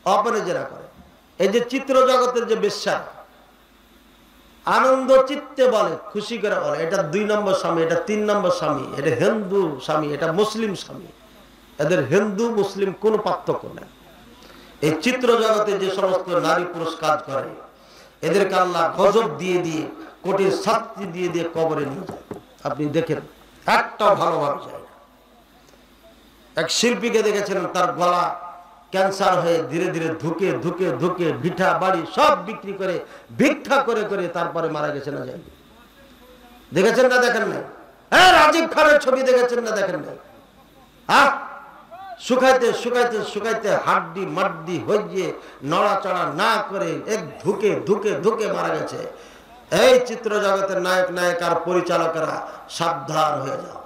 Speaker 2: আপনি জেরা করে। এই যে চিত্র জগতের যে বেশ্যা, আনন্দ চিত্তে বলে, খুশি করে বলে এটা 2 নম্বর স্বামী, এটা 3 নম্বর স্বামী, এটা হিন্দু স্বামী, এটা মুসলিম স্বামী। এদের হিন্দু মুসলিম কোনো পার্থক্য নেই। এই চিত্র জগতে যে সমস্ত নারী পুরুষ কাজ করে, এদেরকে আল্লাহ গজব দিয়ে দিয়ে, কোটির শাস্তি দিয়ে দিয়ে কবরে নিয়ে যায়। আপনি দেখেন, একটাও ভালোভাবে যায় না। এক শিল্পীকে দেখেছেন, তার গলা ক্যান্সার হয়ে ধীরে ধীরে ধুকে ধুকে ধুকে ভিটা বাড়ি সব বিক্রি করে ভিক্ষা করে করে তারপরে মারা গেছে না যায়? দেখেছেন না? দেখেন নাই? হ্যাঁ, রাজীব খানের ছবি দেখেছেন না? দেখেন নাই? শুকাইতে শুকাইতে শুকাইতে হাড্ডি মাড্ডি হয়ে নড়াচড়া না করে এক ধুকে ধুকে ধুকে মারা গেছে। এই চিত্র জগতের নায়ক নায়ক আর পরিচালকেরা সাবধান হয়ে যাও।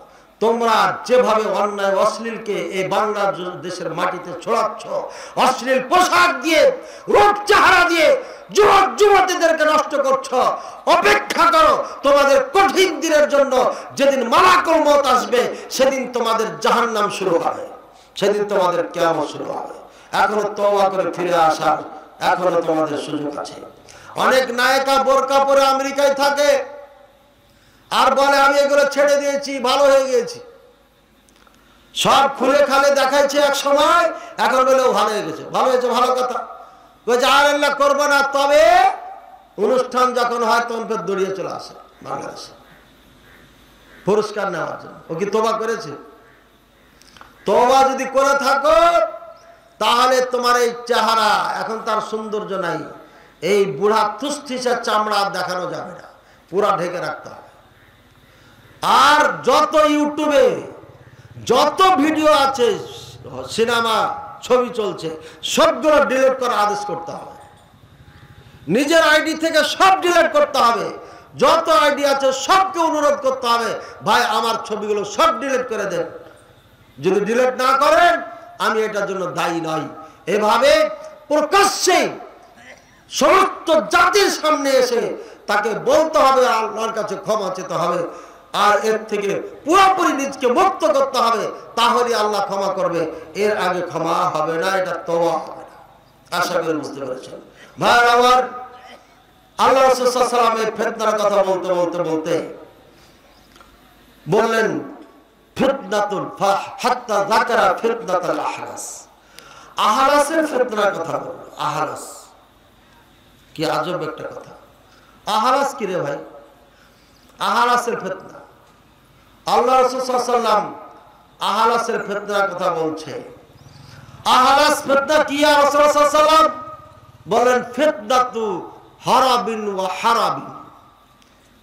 Speaker 2: তোমরা যেভাবে অন্যায় অশ্লীলকে এই বাংলাদেশের মাটিতে ছড়াচ্ছ, অশ্লীল পোশাক দিয়ে, রূপ চেহারা দিয়ে যুবক যুবতীদেরকে নষ্ট করছ, অপেক্ষা করো তোমাদের কঠিন দিনের জন্য। যেদিন মালাকুল মউত আসবে, সেদিন তোমাদের জাহান্নাম শুরু হবে, সেদিন তোমাদের কিয়ামত শুরু হবে। এখনো তওবা করে ফিরে আসার এখনো তোমাদের সুযোগ আছে। অনেক নায়িকা বোরকা পরে আমেরিকায় থাকে আর বলে আমি এগুলো ছেড়ে দিয়েছি, ভালো হয়ে গেছি, সব খুলে খালে দেখাইছে এক সময়, এখন বলেও ভালো হয়ে গেছে। ভালো হয়েছে, ভালো কথা, বলছে আর আল্লাহ করবো না। তবে অনুষ্ঠান যখন হয় তখন ফের দৌড়িয়ে চলে আসে বাংলাদেশে পুরস্কার নেওয়ার জন্য। ও কি তওবা করেছে? তওবা যদি করে থাকো তাহলে তোমার এই চেহারা, এখন তার সৌন্দর্য নাই, এই বুড়া তুষ্টিসা চামড়া দেখানো যাবে না, পুরা ঢেকে রাখতে হবে। আর যত ইউটিউবে যত ভিডিও আছে, সিনেমা ছবি চলছে, সবগুলো ডিলিট করার আদেশ করতে হবে। নিজের আইডি থেকে সব ডিলিট করতে হবে। যত আইডি আছে সবকে অনুরোধ করতে হবে, ভাই আমার ছবিগুলো সব ডিলিট করে দেন। যদি ডিলিট না করেন আমি এটার জন্য দায়ী নই। এভাবে প্রকাশ্যে সমস্ত জাতির সামনে এসে তাকে বলতে হবে, আল্লাহর কাছে ক্ষমা চেতে হবে, আর এর থেকে পুরোপুরি নিজকে মুক্ত করতে হবে, তাহলে আল্লাহ ক্ষমা করবে। এর আগে ক্ষমা হবে না, এটা তওবা হবে না। আশা করি বুঝতে পেরেছেন ভাই আমার। আল্লাহ রাসূল সাল্লাল্লাহু আলাইহি ওয়াসাল্লাম ফিতনার কথা বলতে বলতে বলতে বললেন ফিতনাতুল ফাহ হাত্তা যাকারা ফিতনাতুল আহলাস। আহলাসের ফিতনার কথা বলল। আহলাস কি আজব একটা কথা। আহলাস কি রে ভাই? আহলাসের ফিতনা। আল্লাহ রাসূল সাল্লাল্লাহু আলাইহি ওয়াসাল্লাম আহলাসের ফিতনার কথা বলছে। আহলাস ফিতনা কি ইয়া রাসূলুল্লাহ সাল্লাল্লাহু আলাইহি ওয়াসাল্লাম? বলেন ফিতনাতু হারাবিন ওয়া হারাবিন।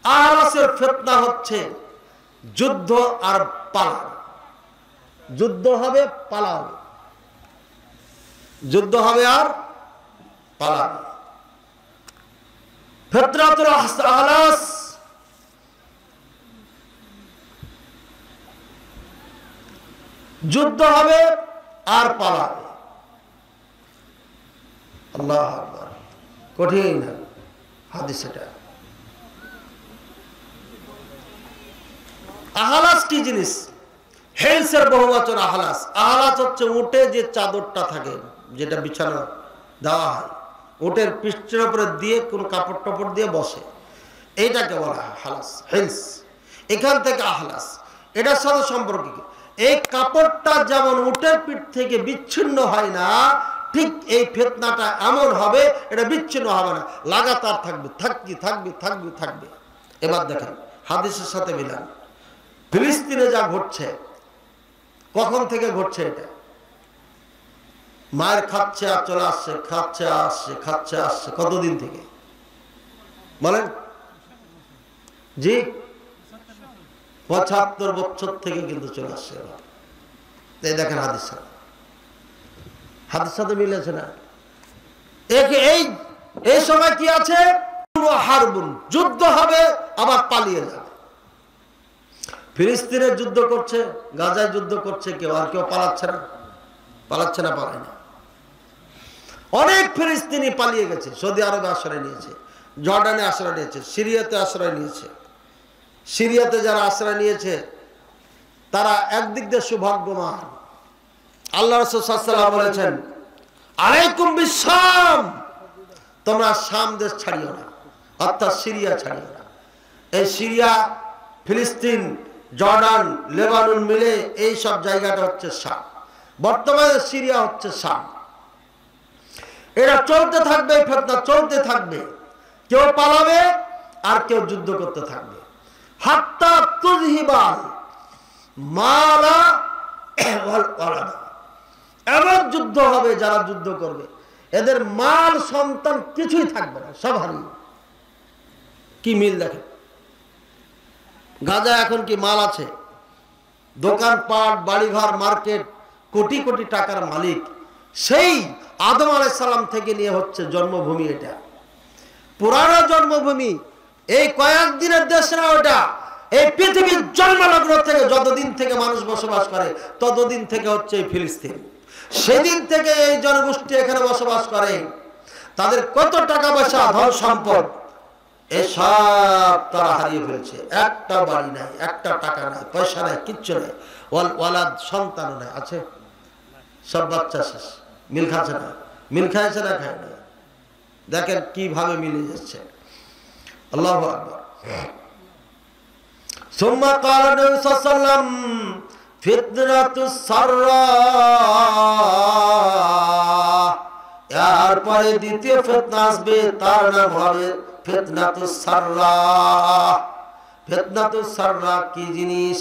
Speaker 2: আহলাসের ফিতনা হচ্ছে যুদ্ধ আর পালানো। যুদ্ধ হবে, পালানো, যুদ্ধ হবে আর পালানো। ফিতনাতুল আহলাস যুদ্ধ হবে আর পালাবে। আল্লাহ আকবার, কঠিন হাদিস এটা। আহলাস কি জিনিস? হেলসের বহুবচন আহলাস। আহলাস হচ্ছে উটে যে চাদরটা থাকে, যেটা বিছানা দেওয়া হয়, উটের পৃষ্ঠের উপরে দিয়ে কোন কাপড় টাপড় দিয়ে বসে, এইটাকে বলা হয় আহলাস, হেলস। এখান থেকে আহলাস, এটার সাথে সম্পর্ক কি? এই কাপড়টা যেমন উটের পিঠ থেকে বিচ্ছিন্ন হয় না, ঠিক এই ফিতনাটা এমন হবে, এটা বিচ্ছিন্ন হবে না, লাগাতার থাকবে, থাকবে থাকবে থাকবে থাকবে। এবার দেখেন হাদিসের সাথে মিলান। ফিলিস্তিনে যা ঘটছে, কখন থেকে ঘটছে এটা? মায়ের খাচ্ছে আর চলে আসছে, খাচ্ছে আসছে, খাচ্ছে আসছে, কতদিন থেকে বলেন? জি ৭৫ বছর থেকে কিন্তু চলে আসছে। এই দেখেন হাদিস, হাদিস সাথে মিলেছে না? এই সময় কি আছে? হারবুন, যুদ্ধ হবে, আবার পালিয়ে যাবে। ফিলিস্তিনে যুদ্ধ করছে, গাজায় যুদ্ধ করছে, কেউ আর কেউ পালাচ্ছে না? পালাচ্ছে না? পালায় না। অনেক ফিলিস্তিনি পালিয়ে গেছে, সৌদি আরবে আশ্রয় নিয়েছে, জর্ডানে আশ্রয় নিয়েছে, সিরিয়াতে আশ্রয় নিয়েছে। সিরিয়াতে যারা আশ্রয় নিয়েছে তারা একদিক দিয়ে সৌভাগ্যবান। আল্লাহ রাসূল সাল্লাল্লাহু আলাইহি ওয়াসাল্লাম বলেছেন, আলাইকুম বিশাম, তোমরা শাম দেশ ছাড়িও না, অর্থাৎ সিরিয়া ছাড়িও না। এই সিরিয়া, ফিলিস্তিন, জর্ডান, লেবানন মিলে এই সব জায়গাটা হচ্ছে শাম। বর্তমানে সিরিয়া হচ্ছে শাম। এটা চলতে থাকবে, ফিতনা চলতে থাকবে। কেউ পালাবে আর কেউ যুদ্ধ করতে থাকবে। হাত্তা তুযহিবাল মালা ওয়াল ওয়ালাদ। এমন যুদ্ধ হবে, যারা যুদ্ধ করবে এদের মাল সন্তান কিছুই থাকবে না, সব হারিয়ে। কি মিল দেখেন। গাজা এখন কি মাল আছে? দোকানপাট, বাড়িঘর, মার্কেট, কোটি কোটি টাকার মালিক সেই আদম আলাইহিস সালাম থেকে নিয়ে হচ্ছে জন্মভূমি। এটা পুরানো জন্মভূমি, এই কয়েকদিনের দেশ না ওটা। এই পৃথিবীর জন্মলগ্ন থেকে যতদিন থেকে মানুষ বসবাস করে ততদিন থেকে হচ্ছে এই ফিলিস্তিন। সেদিন থেকে এই জনগোষ্ঠী এখানে বসবাস করে। তাদের কত টাকা পয়সা, ধন সম্পদ, এসব তারা হারিয়ে ফেলছে। একটা বাড়ি নাই, একটা টাকা নাই, পয়সা নাই, কিচ্ছু নাই। ওয়ালাদ, সন্তান নাই, আছে সব বাচ্চা শেষ। মিল খাচ্ছে না? মিল খাইছে না? খায় না? দেখেন কিভাবে মিলে যাচ্ছে। আল্লাহু আকবার। সুম্মা ক্বালা নবী সাল্লাল্লাহু আলাইহি ওয়াসাল্লাম ফিতনাতুস সাররা। এরপরে দ্বিতীয় ফিতনা আসবে, তার নাম হবে ফিতনাতুস সাররা। ফিতনাতুস সাররা কি জিনিস?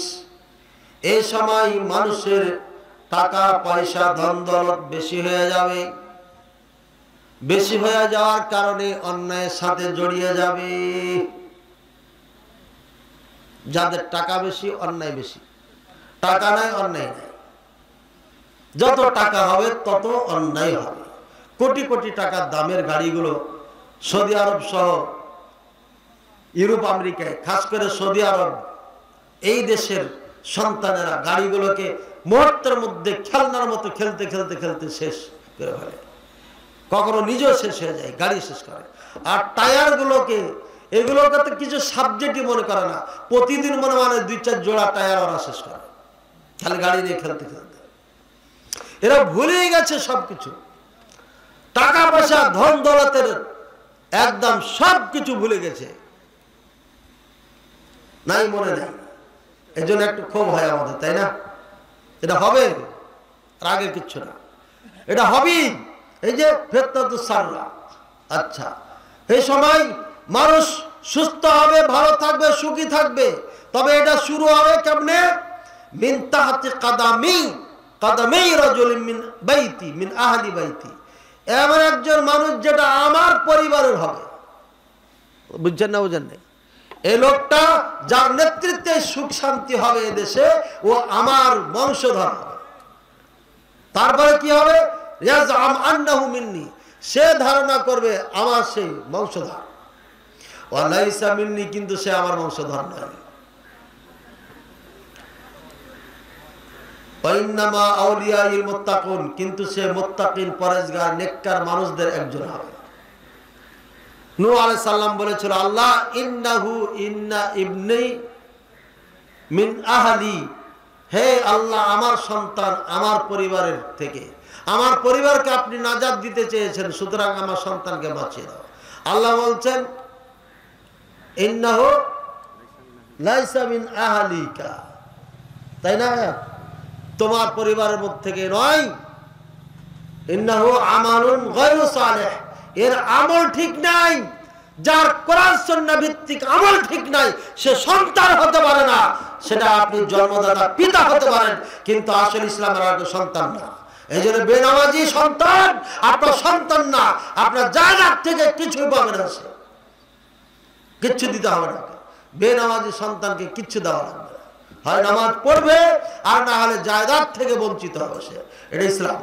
Speaker 2: এই সময় মানুষের টাকা পয়সা, ধন দৌলত বেশি হয়ে যাবে। বেশি হয়ে যাওয়ার কারণে অন্যায়ের সাথে জড়িয়ে যাবে। যাদের টাকা বেশি, অন্যায় বেশি। টাকা নাই, অন্যায় নাই। যত টাকা হবে তত অন্যায় হবে। কোটি কোটি টাকার দামের গাড়িগুলো সৌদি আরব সহ ইউরোপ আমেরিকায়, খাস করে সৌদি আরব, এই দেশের সন্তানেরা গাড়িগুলোকে মুহূর্তের মধ্যে খেলনার মতো খেলতে খেলতে খেলতে শেষ করে ফেলে। কখনো নিজেও শেষ হয়ে যায়, গাড়ি শেষ করে। আর টায়ার গুলোকে, এগুলোকে তো কিছু সাবজেক্টই মনে করে না, প্রতিদিন মনে মানে 2-4 জোড়া টায়ার ওরা শেষ করে, খালি গাড়ি নিয়ে খেলতে খেলতে। এরা ভুলেই গেছে সবকিছু, টাকা পয়সা ধন দৌলতের একদম সবকিছু ভুলে গেছে, নাই মনে নাই। এই জন্য একটু ক্ষোভ হয় আমাদের, তাই না? এটা হবে, আর আগের কিচ্ছু না, এটা হবেই। এই যে ফিতনাতুস সাররা, আচ্ছা, এই সময় মানুষ সুস্থ হবে, ভালো থাকবে, সুখী থাকবে। তবে এটা শুরু হবে কেমনে? মিন তাহতি কাদামি রাজুলিন মিন বাইতি, মিন আহলি বাইতি। এমন একজন মানুষ যেটা আমার পরিবারের হবে। বুঝছেন না? বুঝেন না? এই লোকটা যার নেতৃত্বে সুখ শান্তি হবে এদেশে, ও আমার বংশধর হবে। তারপরে কি হবে? ইয়াজআম আন্নাহু মিন্নি, সে ধারণা করবে আমার সেই বংশধর। ওয়া লাইসা মিন্নি, কিন্তু সে আমার বংশধর নয়। ওয়া ইন্নামা আউলিয়াইল মুত্তাকুন, কিন্তু সে মুত্তাকিন, পরেজগার, নেককার মানুষদের একজন হবে। নূহ আলাইহিস সালাম বলেছিল, আল্লাহ ইন্না ইবনি মিন আহলি, হে আল্লাহ, আমার সন্তান আমার পরিবারের থেকে, আমার পরিবারকে আপনি নাজাত দিতে চেয়েছেন, সুতরাং আমার সন্তানকে বাঁচিয়ে দাও। আল্লাহ বলছেন ইন্নাহু লাইসা মিন আহলিকা, তাই না? তোমার পরিবারের মধ্যে থেকে নয়। ইন্নাহু আমালুন গায়রু সালিহ, এর আমল ঠিক নাই। যার কোরআন সুন্নাহ ভিত্তিক আমল ঠিক নাই, সে সন্তান হতে পারে না। সেটা আপনি জন্মদাতা পিতা হতে পারেন, কিন্তু আসলে ইসলামের আগে সন্তান না। এই জন্য বেনামাজি সন্তান আপনার সন্তান না, আপনার জায়গার থেকে কিছুই পাবেন না, সে কিচ্ছু দিতে হবে না। বেনামাজি সন্তানকে কিচ্ছু দেওয়া লাগবে না, হয় নামাজ পড়বে, আর না হলে জায়দাত থেকে বঞ্চিত হবে সে। এটা ইসলাম।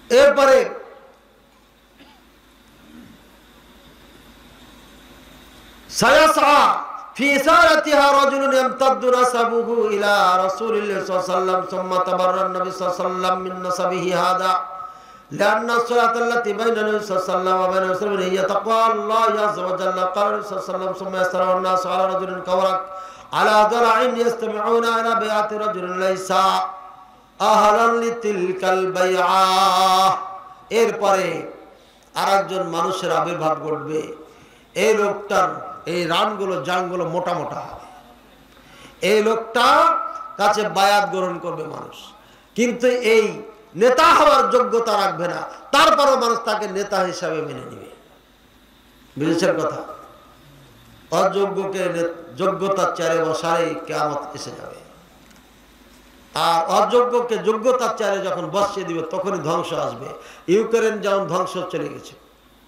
Speaker 2: এরপরে সায়াসা ফি সারাতিহা রাজুলুন ইয়ামতাদ্দু নাসাবুহু ইলা রাসূলিল্লাহি সাল্লাল্লাহু আলাইহি ওয়াসাল্লাম সুম্মা তাবাররা নবী সাল্লাল্লাহু আলাইহি ওয়াসাল্লাম মিন নাসাবিহি হাদা লিআন্না সালাতা আল্লাতী বাইনা নবী সাল্লাল্লাহু আলাইহি ওয়া বাইনা রাসূলিহি হিয়া তাকওয়া আল্লাহি আযজা ওয়া জাল্লা। ক্বালা রাসূলুল্লাহ সাল্লাল্লাহু আলাইহি ওয়াসাল্লাম সুম্মা ইয়াসরা আন-নাস আলা রাজুলিন কাওরাক আলা যারাইন ইয়াসতামিউনা ইলা বাইআতি রাজুলিন লাইসা আহলান লিতিলকাল বাইআ। এরপরে আরেকজন মানুষের আবির্ভাব ঘটবে। এই লোকটার এই রানগুলো, জানগুলো মোটা মোটা হবে। এই লোকটা কাছে বায়াত গ্রহণ করবে মানুষ, কিন্তু এই নেতা হওয়ার যোগ্যতা রাখবে না। তারপরও মানুষ তাকে নেতা হিসাবে মেনে নিবে। বুঝেছেন কথা? অযোগ্যকে যোগ্যতার চেয়ারে বসালে কিয়ামত এসে যাবে। আর অযোগ্যকে যোগ্যতার চেয়ারে যখন বসিয়ে দিবে, তখনই ধ্বংস আসবে। ইউক্রেন যেমন ধ্বংস চলে গেছে।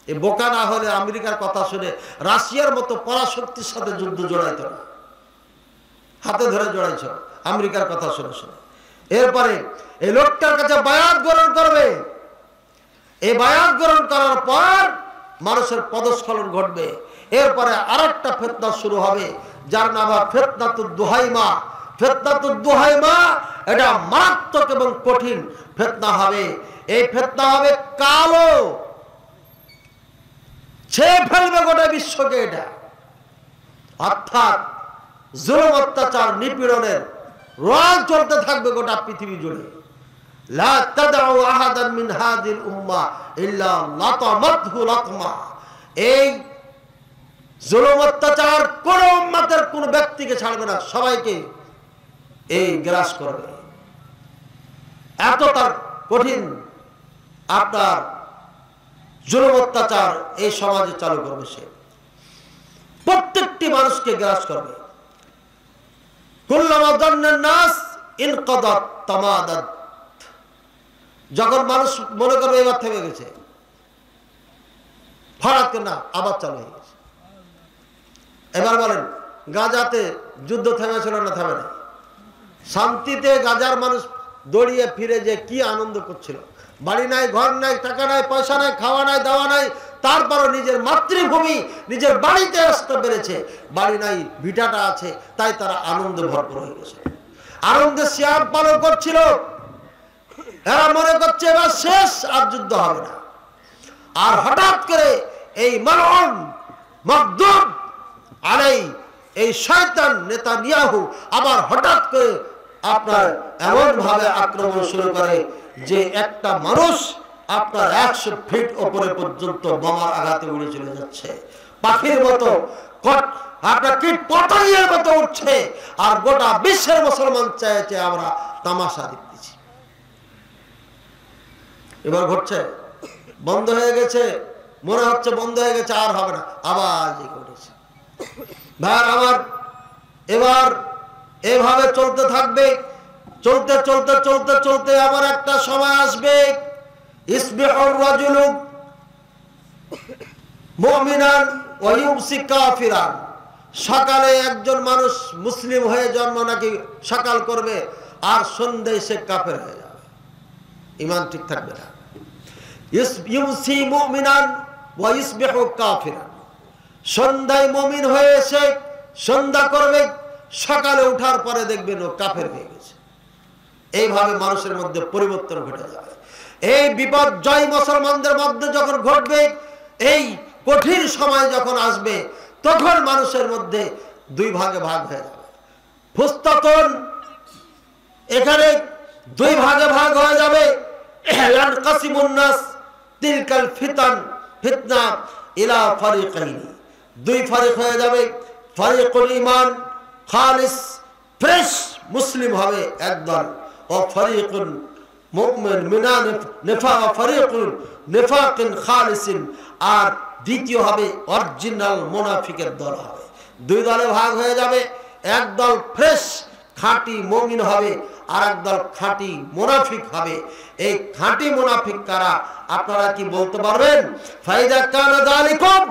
Speaker 2: এই বোকা না হলে আমেরিকার কথা শুনে রাশিয়ার মতো পরাশক্তির সাথে যুদ্ধ জড়াইত না, হাতে ধরে জড়াইছ আমেরিকার কথা শুনে শুনে। এরপরে এই লোকটার কাছে বায়াত গ্রহণ করবে। এই বায়াত গ্রহণ করার পর মানুষের পদস্খলন ঘটবে। এরপরে আরেকটা ফিতনা শুরু হবে, যার নাম ফিতনাতুদ দুহাইমা। ফিতনাতুদ দুহাইমা এটা মারাত্মক এবং কঠিন ফিতনা হবে। এই ফিতনা হবে কালো, ছেয়ে ফেলবে গোটা বিশ্বকে। এটা অর্থাৎ জুলুম, অত্যাচার, নিপীড়নের রোল চলতে থাকবে গোটা পৃথিবী জুড়ে। লা তাদউ আহাদান মিন হাযিল উম্মাহ ইল্লা লাতামাতহু লাতমা। এই জুলুম, অত্যাচার কোন উম্মতের কোন ব্যক্তিকে ছাড়বে না, সবাইকে এই গ্রাস করবে। এত তার কঠিন আপনার জুলুম, অত্যাচার এই সমাজে চালু করবে। সে প্রত্যেকটি মানুষকে গ্রাস করবে। কুল্লামা যান্নান নাস ইনকাদাত তামাদাত। যখন মানুষ মনে করবে এবার থেমে গেছে, হঠাৎ করে না, আবার চালু হয়ে গেছে। এবার বলেন, গাজাতে যুদ্ধ থেমেছিল না? থেমে না। শান্তিতে গাজার মানুষ দৌড়িয়ে ফিরে যে কি আনন্দ করছিল। বাড়ি নাই, ঘর নাই, টাকা নাই, পয়সা নাই, খাওয়া নাই, দাওয়া নাই, তারপরও নিজের মাতৃভূমি নিজের বাড়িতে আসতে পেরেছে। বাড়ি নাই, ভিটাটা আছে, তাই তারা আনন্দে ভরপুর হয়ে গেছে, আনন্দে সিয়াম পালন করছিল। এরা মনে করছে এবার শেষ, আর যুদ্ধ হবে না। আর হঠাৎ করে এই মালউন মাগদুব আলাই এই শয়তান নেতানিয়াহু আবার হঠাৎ করে আপনার এমন ভাবে আক্রমণ শুরু করে যে একটা মানুষ আপনার 100 ফিট উপরে পর্যন্ত বোমার আঘাতে উড়ে চলে যাচ্ছে, পাখির মতো আপনার কীট পতঙ্গের মতো উঠছে। আর গোটা বিশ্বের মুসলমান চাইছে আমরা তামাশা দেখতেছি। এবার ঘটছে, বন্ধ হয়ে গেছে, মনে হচ্ছে বন্ধ হয়ে গেছে, আর হবে না, আবার ঘটেছে। ভাই আমার, এবার এভাবে চলতে থাকবে, চলতে চলতে চলতে চলতে আবার একটা সময় আসবে, ইসবিহুর রাজুলু মুমিনান ওয়া ইউমসি কাফিরান। সকালে একজন মানুষ মুসলিম হয়ে জন্ম নাকি সকাল করবে, আর সন্ধ্যায় সে কাফের হয়ে যাবে, ঈমান ঠিক থাকবে না। ইউমসি মুমিনান ওয়া ইসবিহু কাফিরান, সন্ধ্যায় মুমিন হয়ে এসে সন্ধ্যা করবে, সকালে উঠার পরে দেখবেন ও কাফের হয়ে গেছে। এইভাবে মানুষের মধ্যে পরিবর্তন ঘটে যাবে। এই বিপর্যয় মুসলমানদের মধ্যে যখন ঘটবে, এই কঠিন সময় যখন আসবে, তখন মানুষের মধ্যে দুই ভাগে ভাগ হয়ে যাবে। ফুস্তাতুন, এখানে দুই ভাগে ভাগ হয়ে যাবে। ইয়ানকাসিমুন নাস তিলকাল ফিতনা ইলা ফারিকাইনি, দুই ফারিক হয়ে যাবে। ফারিকুল ঈমান খালিস ফ্রেশ মুসলিম হবে একদল, ও ফারিকুল মুমিন মিনান নিফাক, ফারিকুল নিফাকিন খালিসিন, আর দ্বিতীয় হবে অরিজিনাল মুনাফিকের দল হবে। দুই দলে ভাগ হয়ে যাবে, একদল ফ্রেশ খাঁটি মুমিন হবে, আর একদল খাঁটি মুনাফিক হবে। এই খাঁটি মুনাফিক কারা আপনারা কি বলতে পারবেন? ফাইদা কানা যালিকুম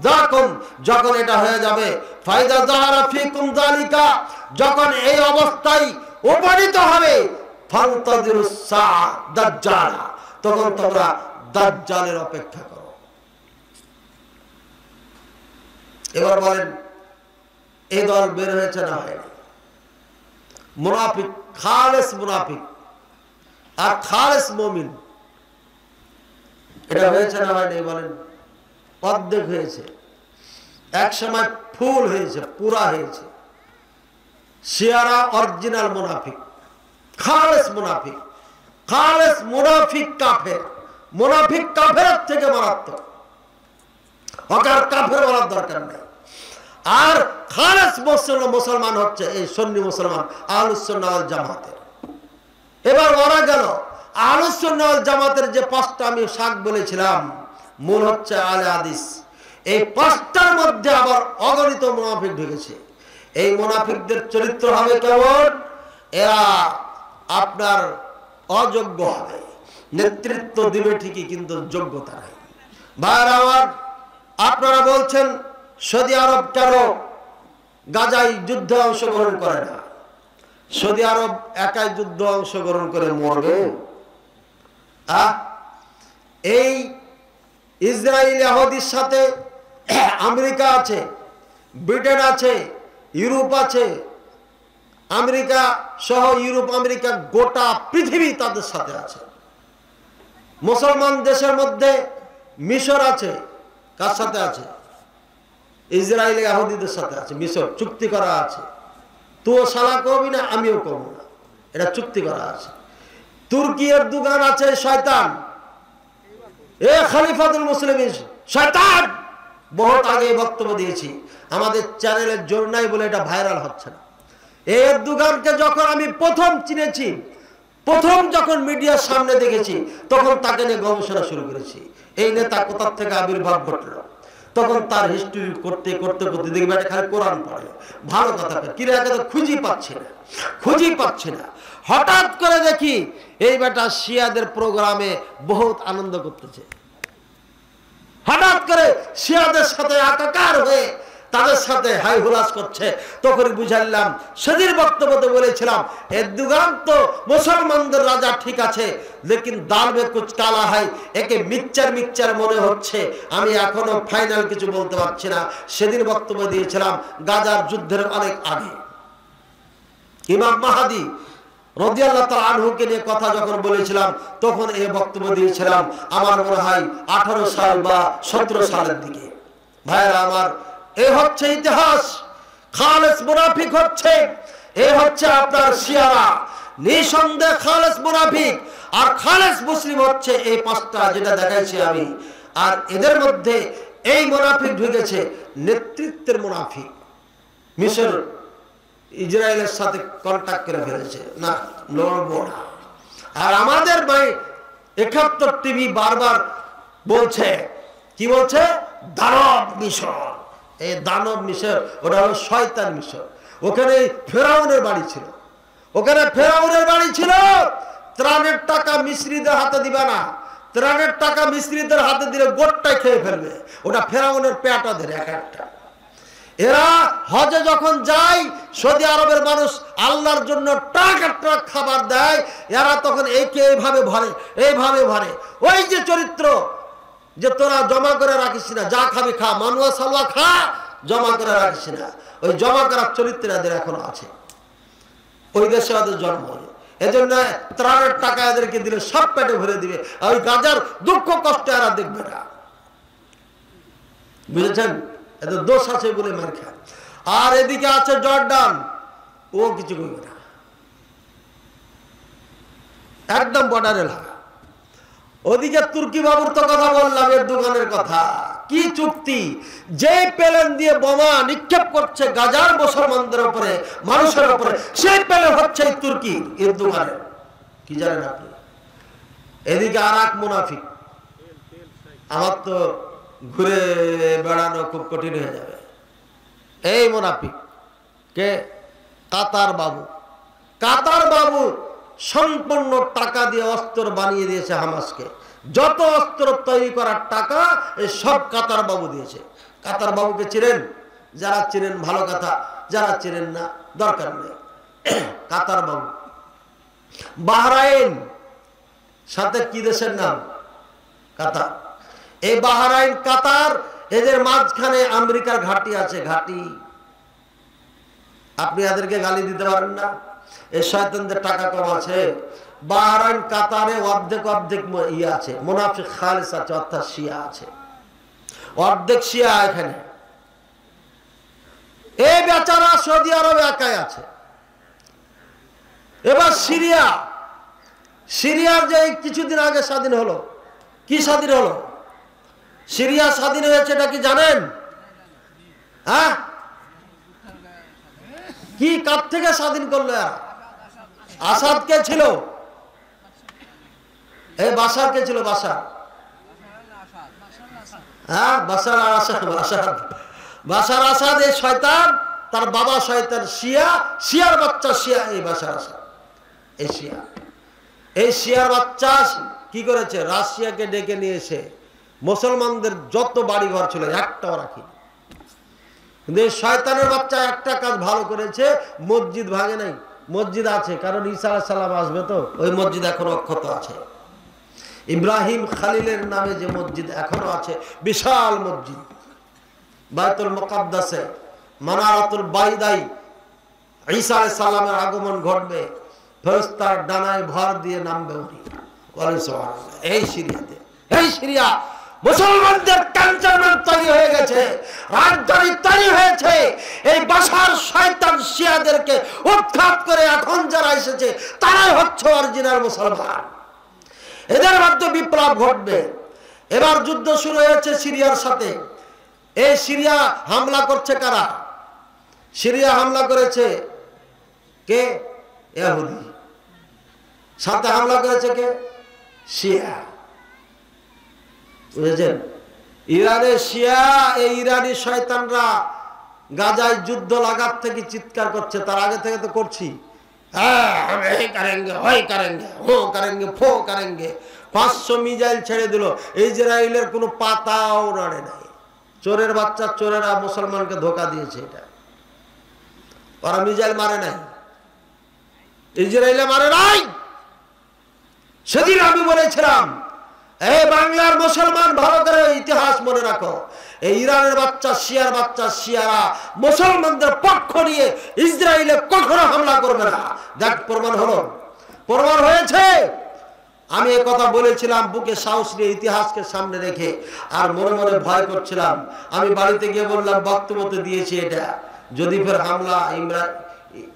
Speaker 2: যাকুম, যখন এটা হয়ে যাবে, ফাইদা যাহারা ফিকুম যালিকা, যখন এই অবস্থায় উপনীত হবে, ফান্তাযিরুস সাআ দাজ্জাল, তখন তোমরা দাজ্জালের অপেক্ষা করো। এবার বলেন, এই দল বের হয়েছে না হয়নি? মুনাফিক, খালেস মুনাফিক আর খালেস মুমিন, এটা হয়েছে না হয়নি? বলেন, অর্ধেক হয়েছে, এক সময় ফুল হয়েছে, পুরা হয়েছে। শিয়ারা অরিজিনাল মুনাফিক, খালেস মুনাফিক। খালেস মুনাফিক কাফের, মুনাফিক কাফের থেকে মারাত্মক, ওকে আর কাফের বলার দরকার নেই। আর খালেস মুসলমান হচ্ছে এই সুন্নি মুসলমান, আহলুস সুন্নাহ ওয়াল জামাতের। এবার ওরা গেল আহলুস সুন্নাহ ওয়াল জামাতের যে পাঁচটা আমি শাখ বলেছিলাম, মূল হচ্ছে আহলে হাদিস। এই পাঁচটার মধ্যে আবার অগণিত মুনাফিক ঢুকেছে। এই মুনাফিকদের চরিত্র হবে কেমন? এরা আপনার অযোগ্য হবে, নেতৃত্ব দিবে ঠিকই, কিন্তু যোগ্যতা নাই। ভাইরা আমার, আপনারা বলছেন সৌদি আরব কেন গাজায় যুদ্ধে অংশগ্রহণ করে না? সৌদি আরব একাই যুদ্ধ অংশগ্রহণ করে মরবে? এই ইসরায়েল ইহুদির সাথে আমেরিকা আছে, ব্রিটেন আছে, ইউরোপ আছে, আমেরিকা সহ ইউরোপ আমেরিকা গোটা পৃথিবী তাদের সাথে আছে। মুসলমান দেশের মধ্যে মিশর আছে, কার সাথে আছে? ইসরায়েল ইহুদিদের সাথে আছে। মিশর চুক্তি করা আছে, তুও সালা করবি না, আমিও করব না, এটা চুক্তি করা আছে। তুর্কি এরদোগান আছে, শয়তান, এ খলিফাতুল মুসলিমিন শয়তান। বহুত আগে বক্তব্য দিয়েছি, আমাদের চ্যানেলের জোর নাই বলে এটা ভাইরাল হচ্ছে না। এই এরদোগানকে যখন আমি প্রথম চিনেছি, প্রথম যখন মিডিয়ার সামনে দেখেছি, তখন তাকে নিয়ে গবেষণা শুরু করেছি। এই নেতা কোথা থেকে আবির্ভাব ঘটলো, তখন তার হিস্ট্রি করতে করতে করতে দেখবে এটা খালি কোরআন পড়ে, ভালো কথা কিরে, একে তো খুঁজি পাচ্ছে না। হঠাৎ করে দেখি এই বেটা শিয়াদের প্রোগ্রামে বহুত আনন্দ করতেছে। হঠাৎ করে শিয়াদের সাথে একাকার হয়ে তাদের সাথে হাই হুলাস করছে। তখন বুঝাইলাম, সেদিন বক্তব্যতে বলেছিলাম এরদোগান তো মুসলমানদের রাজা ঠিক আছে, লেকিন দাল মে কুছ কালা হয়, একে মিচ্চার মনে হচ্ছে। আমি এখনো ফাইনাল কিছু বলতে পারছি না। সেদিন বক্তব্য দিয়েছিলাম গাজার যুদ্ধের অনেক আগে। ইমাম মাহাদি রাদিয়াল্লাহু তাআলা আনহুকে নিয়ে কথা যখন বলেছিলাম, তখন এই বক্তব্য দিয়েছিলাম আমার মনে হয় 18 সাল বা 17 সালের দিকে। ভাইরা আমার, এই হচ্ছে ইতিহাস। খালেস মুনাফিক হচ্ছে, এই হচ্ছে আপনার শিয়ারা, নিঃসন্দেহ খালেস মুনাফিক। আর খালেস মুসলিম হচ্ছে এই পাঁচটা যেটা দেখাইছি আমি। আর এদের মধ্যে এই মুনাফিক ঢুকেছে নেতৃত্বের মুনাফিক। মিশর ইসরায়েলের সাথে কন্ট্যাক্ট করে ফেলেছে, না লড়বো না। আর আমাদের ভাই 71 টিভি বারবার বলছে, কি বলছে? দানব মিশর। এই দানব মিশর ওটা হলো শয়তান মিশর। ওখানে ফেরাউনের বাড়ি ছিল, ওখানে ফেরাউনের বাড়ি ছিল। ত্রাণের টাকা মিস্ত্রিদের হাতে দিবে না, ত্রাণের টাকা মিস্ত্রিদের হাতে দিলে গোটটাই খেয়ে ফেলবে। ওটা ফেরাউনের পেটাদের এক একটা। এরা হজে যখন যায়, সৌদি আরবের মানুষ আল্লাহর জন্য ট্রাক ট্রাক খাবার দেয়, এরা তখন একে এইভাবে ভরে, এইভাবে ভরে। ওই যে চরিত্র যে তোরা জমা করে রাখিস না, যা খাবি খা, মানুয়া সালুয়া খা, জমা করে রাখিস না, ওই জমা করার চরিত্র এদের এখনো আছে। ওই দেশে ওদের জন্ম। এজন্য ত্রাণের টাকা এদেরকে দিলে সব পেটে ভরে দিবে। ওই গাজার দুঃখ কষ্ট এরা দেখবে না, বুঝেছেন? এদের দোষ আছে বলে মার খায়। আর এদিকে আছে জর্ডান, ও কিছু করবে না, একদম বর্ডার এলাকা। ওদিকে তুর্কি বাবুর তো কথা বললাম, এর দোকানের কথা। কি চুক্তি! যে প্লেন দিয়ে বোমা নিক্ষেপ করছে গাজার মুসলমানদের উপরে, মানুষের উপরে, সেই প্লেন হচ্ছে এই তুর্কি এর দোকানের। কি জানেন আপনি? এদিকে আর এক মুনাফিক, আমার তো ঘুরে বেড়ানো খুব কঠিন হয়ে যাবে। এই মুনাফিক কে? কাতার বাবু। কাতার বাবু সম্পূর্ণ টাকা দিয়ে অস্ত্র বানিয়ে দিয়েছে হামাসকে। যত অস্ত্র তৈরি করার টাকা এই সব কাতার বাবু দিয়েছে। কাতার বাবুকে চিনেন? যারা চিনেন ভালো কথা, যারা চিনেন না দরকার নেই। কাতার বাবু। বাহরাইন সাথে কি দেশের নাম? কাতার। এই বাহরাইন কাতার, এদের মাঝখানে আমেরিকার ঘাঁটি আছে। ঘাঁটি আপনি এদেরকে গালি দিতে পারেন না, এই শয়তানদের টাকা কম আছে। বাহরাইন কাতারে অর্ধেক অর্ধেক ইয়ে আছে, মুনাফিক খালিস আছে, অর্থাৎ শিয়া আছে, অর্ধেক শিয়া এখানে। এই বেচারা সৌদি আরবে একাই আছে। এবার সিরিয়া, সিরিয়ার যে কিছুদিন আগে স্বাধীন হলো, কি স্বাধীন হলো? সিরিয়া স্বাধীন হয়েছে এটা কি জানেন? হ্যাঁ, কি কার থেকে স্বাধীন করলো? আসাদ কে ছিল? এই বাশার কে ছিল? বাশার, হ্যাঁ বাশার আর আসাদ। বাশার আসাদ এই শয়তান, তার বাবা শয়তান শিয়া, শিয়ার বাচ্চা শিয়া। এই বাশার আসাদ এই শিয়া, এই শিয়ার বাচ্চা কি করেছে? রাশিয়াকে ডেকে নিয়ে এসে মুসলমানদের যত বাড়ি ঘর ছিল একটাও রাখি। কিন্তু এই শয়তানের বাচ্চা একটা কাজ ভালো করেছে, মসজিদ ভাঙে নাই। মসজিদ আছে, কারণ ঈসা আলাইহিস সালাম আসবে, তো ওই মসজিদ এখনো অক্ষত আছে। ইব্রাহিম খালিলের নামে যে মসজিদ এখনো আছে, বিশাল মসজিদ। বাইতুল মুকাদ্দাসে মানারাতুল বাইদাই ঈসা আলাইহিস সালামের আগমন ঘটবে, ফেরেশতার ডানায় ভর দিয়ে নামবে উনি। এই সিরিয়াতে, এই সিরিয়া মুসলমানদের ক্যান্টনমেন্ট তৈরি হয়ে গেছে, রাজধানী তৈরি হয়েছে। এই বাশার শয়তান শিয়াদেরকে উৎখাত করে এখন যারা এসেছে তারাই হচ্ছে অরিজিনাল মুসলমান। এদের মধ্যে বিপ্লব ঘটবে। এবার যুদ্ধ শুরু হয়েছে সিরিয়ার সাথে। এই সিরিয়া হামলা করছে কারা? সিরিয়া হামলা করেছে কে? ইহুদি। সাথে হামলা করেছে কে? শিয়া। বুঝেছেন? ইরানের শিয়া, এই ইরানি শয়তানরা গাজায় যুদ্ধ লাগার থেকে চিৎকার করছে। তার আগে থেকে তো করছি, হ্যাঁ এই করেঙ্গে, ওই করেঙ্গে, ও করেঙ্গে, ফো করেঙ্গে। 500 মিসাইল ছেড়ে দিল, ইসরায়েলের কোনো পাতাও নড়ে নাই। চোরের বাচ্চা চোরেরা মুসলমানকে ধোকা দিয়েছে। এটা ওরা মিসাইল মারে নাই, ইসরায়েলে মারে নাই। সেদিন আমি বলেছিলাম, এই বাংলার মুসলমান ভালো করে ইতিহাস মনে রাখো, এই ইরানের বাচ্চা শিয়ার বাচ্চা শিয়ারা মুসলমানদের পক্ষ নিয়ে ইসরায়েলে কখনো হামলা করবে না। দেখ প্রমাণ হলো, প্রমাণ হয়েছে। আমি এই কথা বলেছিলাম বুকে সাহস নিয়ে, ইতিহাসকে সামনে রেখে, আর মনে মনে ভয় করছিলাম। আমি বাড়িতে গিয়ে বললাম, বক্তব্য তো দিয়েছি, এটা যদি ফের হামলা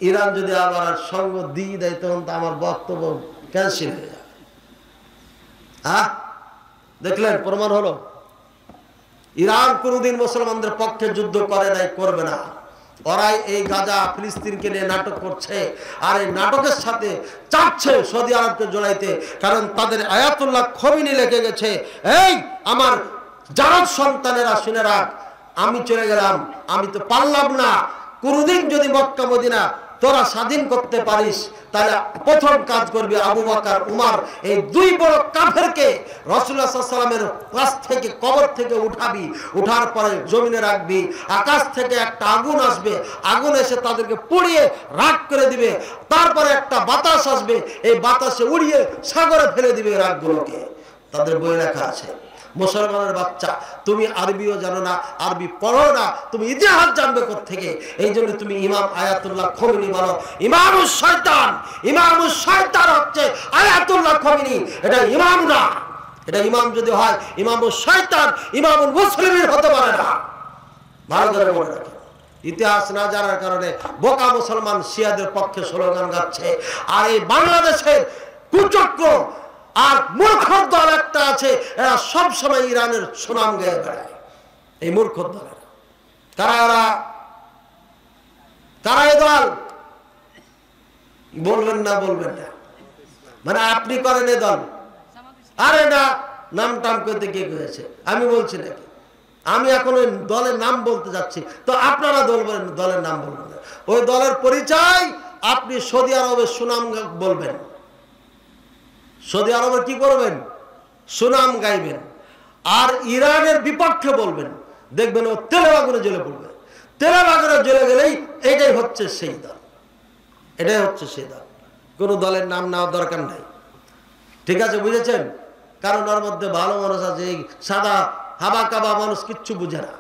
Speaker 2: ইরান যদি আবার সঙ্গ দিয়ে দেয় তখন তো আমার বক্তব্য ক্যান্সেল হয়ে যাবে। দেখলেন প্রমাণ হলো। ইরান কোনদিন মুসলমানদের পক্ষে যুদ্ধ করে নাই, করবে না। ওরাই এই গাজা ফিলিস্তিনকে নিয়ে নাটক করছে, আর এই নাটকের সাথে চাচ্ছে সৌদি আরবকে জড়াইতে। কারণ তাদের আয়াতুল্লাহ খমিনি লিখে গেছে, এই আমার জারদ সন্তানেরা শুনে রাখ, আমি চলে গেলাম, আমি তো পারলাম না। কোনদিন যদি মক্কা মদিনা তোরা স্বাধীন করতে পারিস, তাহলে প্রথম কাজ করবি আবু বকর উমর, এই দুই বড় কাফেরকে রাসূলুল্লাহ সাল্লাল্লাহু আলাইহি ওয়াসাল্লামের পাশ থেকে, কবর থেকে উঠাবি, উঠার পরে জমিনে রাখবি। আকাশ থেকে একটা আগুন আসবে, আগুন এসে তাদেরকে পুড়িয়ে রাখ করে দিবে। তারপরে একটা বাতাস আসবে, এই বাতাসে উড়িয়ে সাগরে ফেলে দিবে রাখগুলোকে। তাদের বই লেখা আছে। মুসলমানের বাচ্চা, তুমি আরবিও জানো না, আরবি পড়ো না, তুমি ইতিহাস জানবে কোত্থেকে? এই জন্য তুমি ইমাম আয়াতুল্লাহ খমিনি বলো। ইমামুস শয়তান, ইমামুস শয়তান হচ্ছে আয়াতুল্লাহ খমিনি, এটা ইমাম না। এটা ইমাম যদি হয় ইমামুস শয়তান, ইমামুল মুসলিমিন হতে পারে না। ভালো করে মনে রাখো। ইতিহাস না জানার কারণে বোকা মুসলমান শিয়াদের পক্ষে স্লোগান গাচ্ছে। আর এই বাংলাদেশের কুচক্র আর মূর্খ দল একটা আছে, এরা সবসময় ইরানের সুনাম গেয়ে বেড়ায়। এই মূর্খ দলের কারা এরা? কারা এই দল? বলবেন না, বলবেন না, মানে আপনি করেন এই দল? আরে না, নাম টাম করতে কে করেছে? আমি বলছি নাকি? আমি এখন ওই দলের নাম বলতে যাচ্ছি, তো আপনারা দল বলেন, দলের নাম বলবেন না। ওই দলের পরিচয় আপনি সৌদি আরবের সুনাম বলবেন, সৌদি আরবের কি করবেন? সুনাম গাইবেন, আর ইরানের বিপক্ষে বলবেন। দেখবেন ও তেলে আগুনে জ্বলে পড়বে। তেলে আগুনে জ্বলে গেলেই এটাই হচ্ছে সেই দল, এটাই হচ্ছে সেই দল। কোনো দলের নাম নেওয়ার দরকার নাই, ঠিক আছে? বুঝেছেন? কারণ ওর মধ্যে ভালো মানুষ আছে, এই সাদা হাবা কাবা মানুষ কিচ্ছু বুঝে না।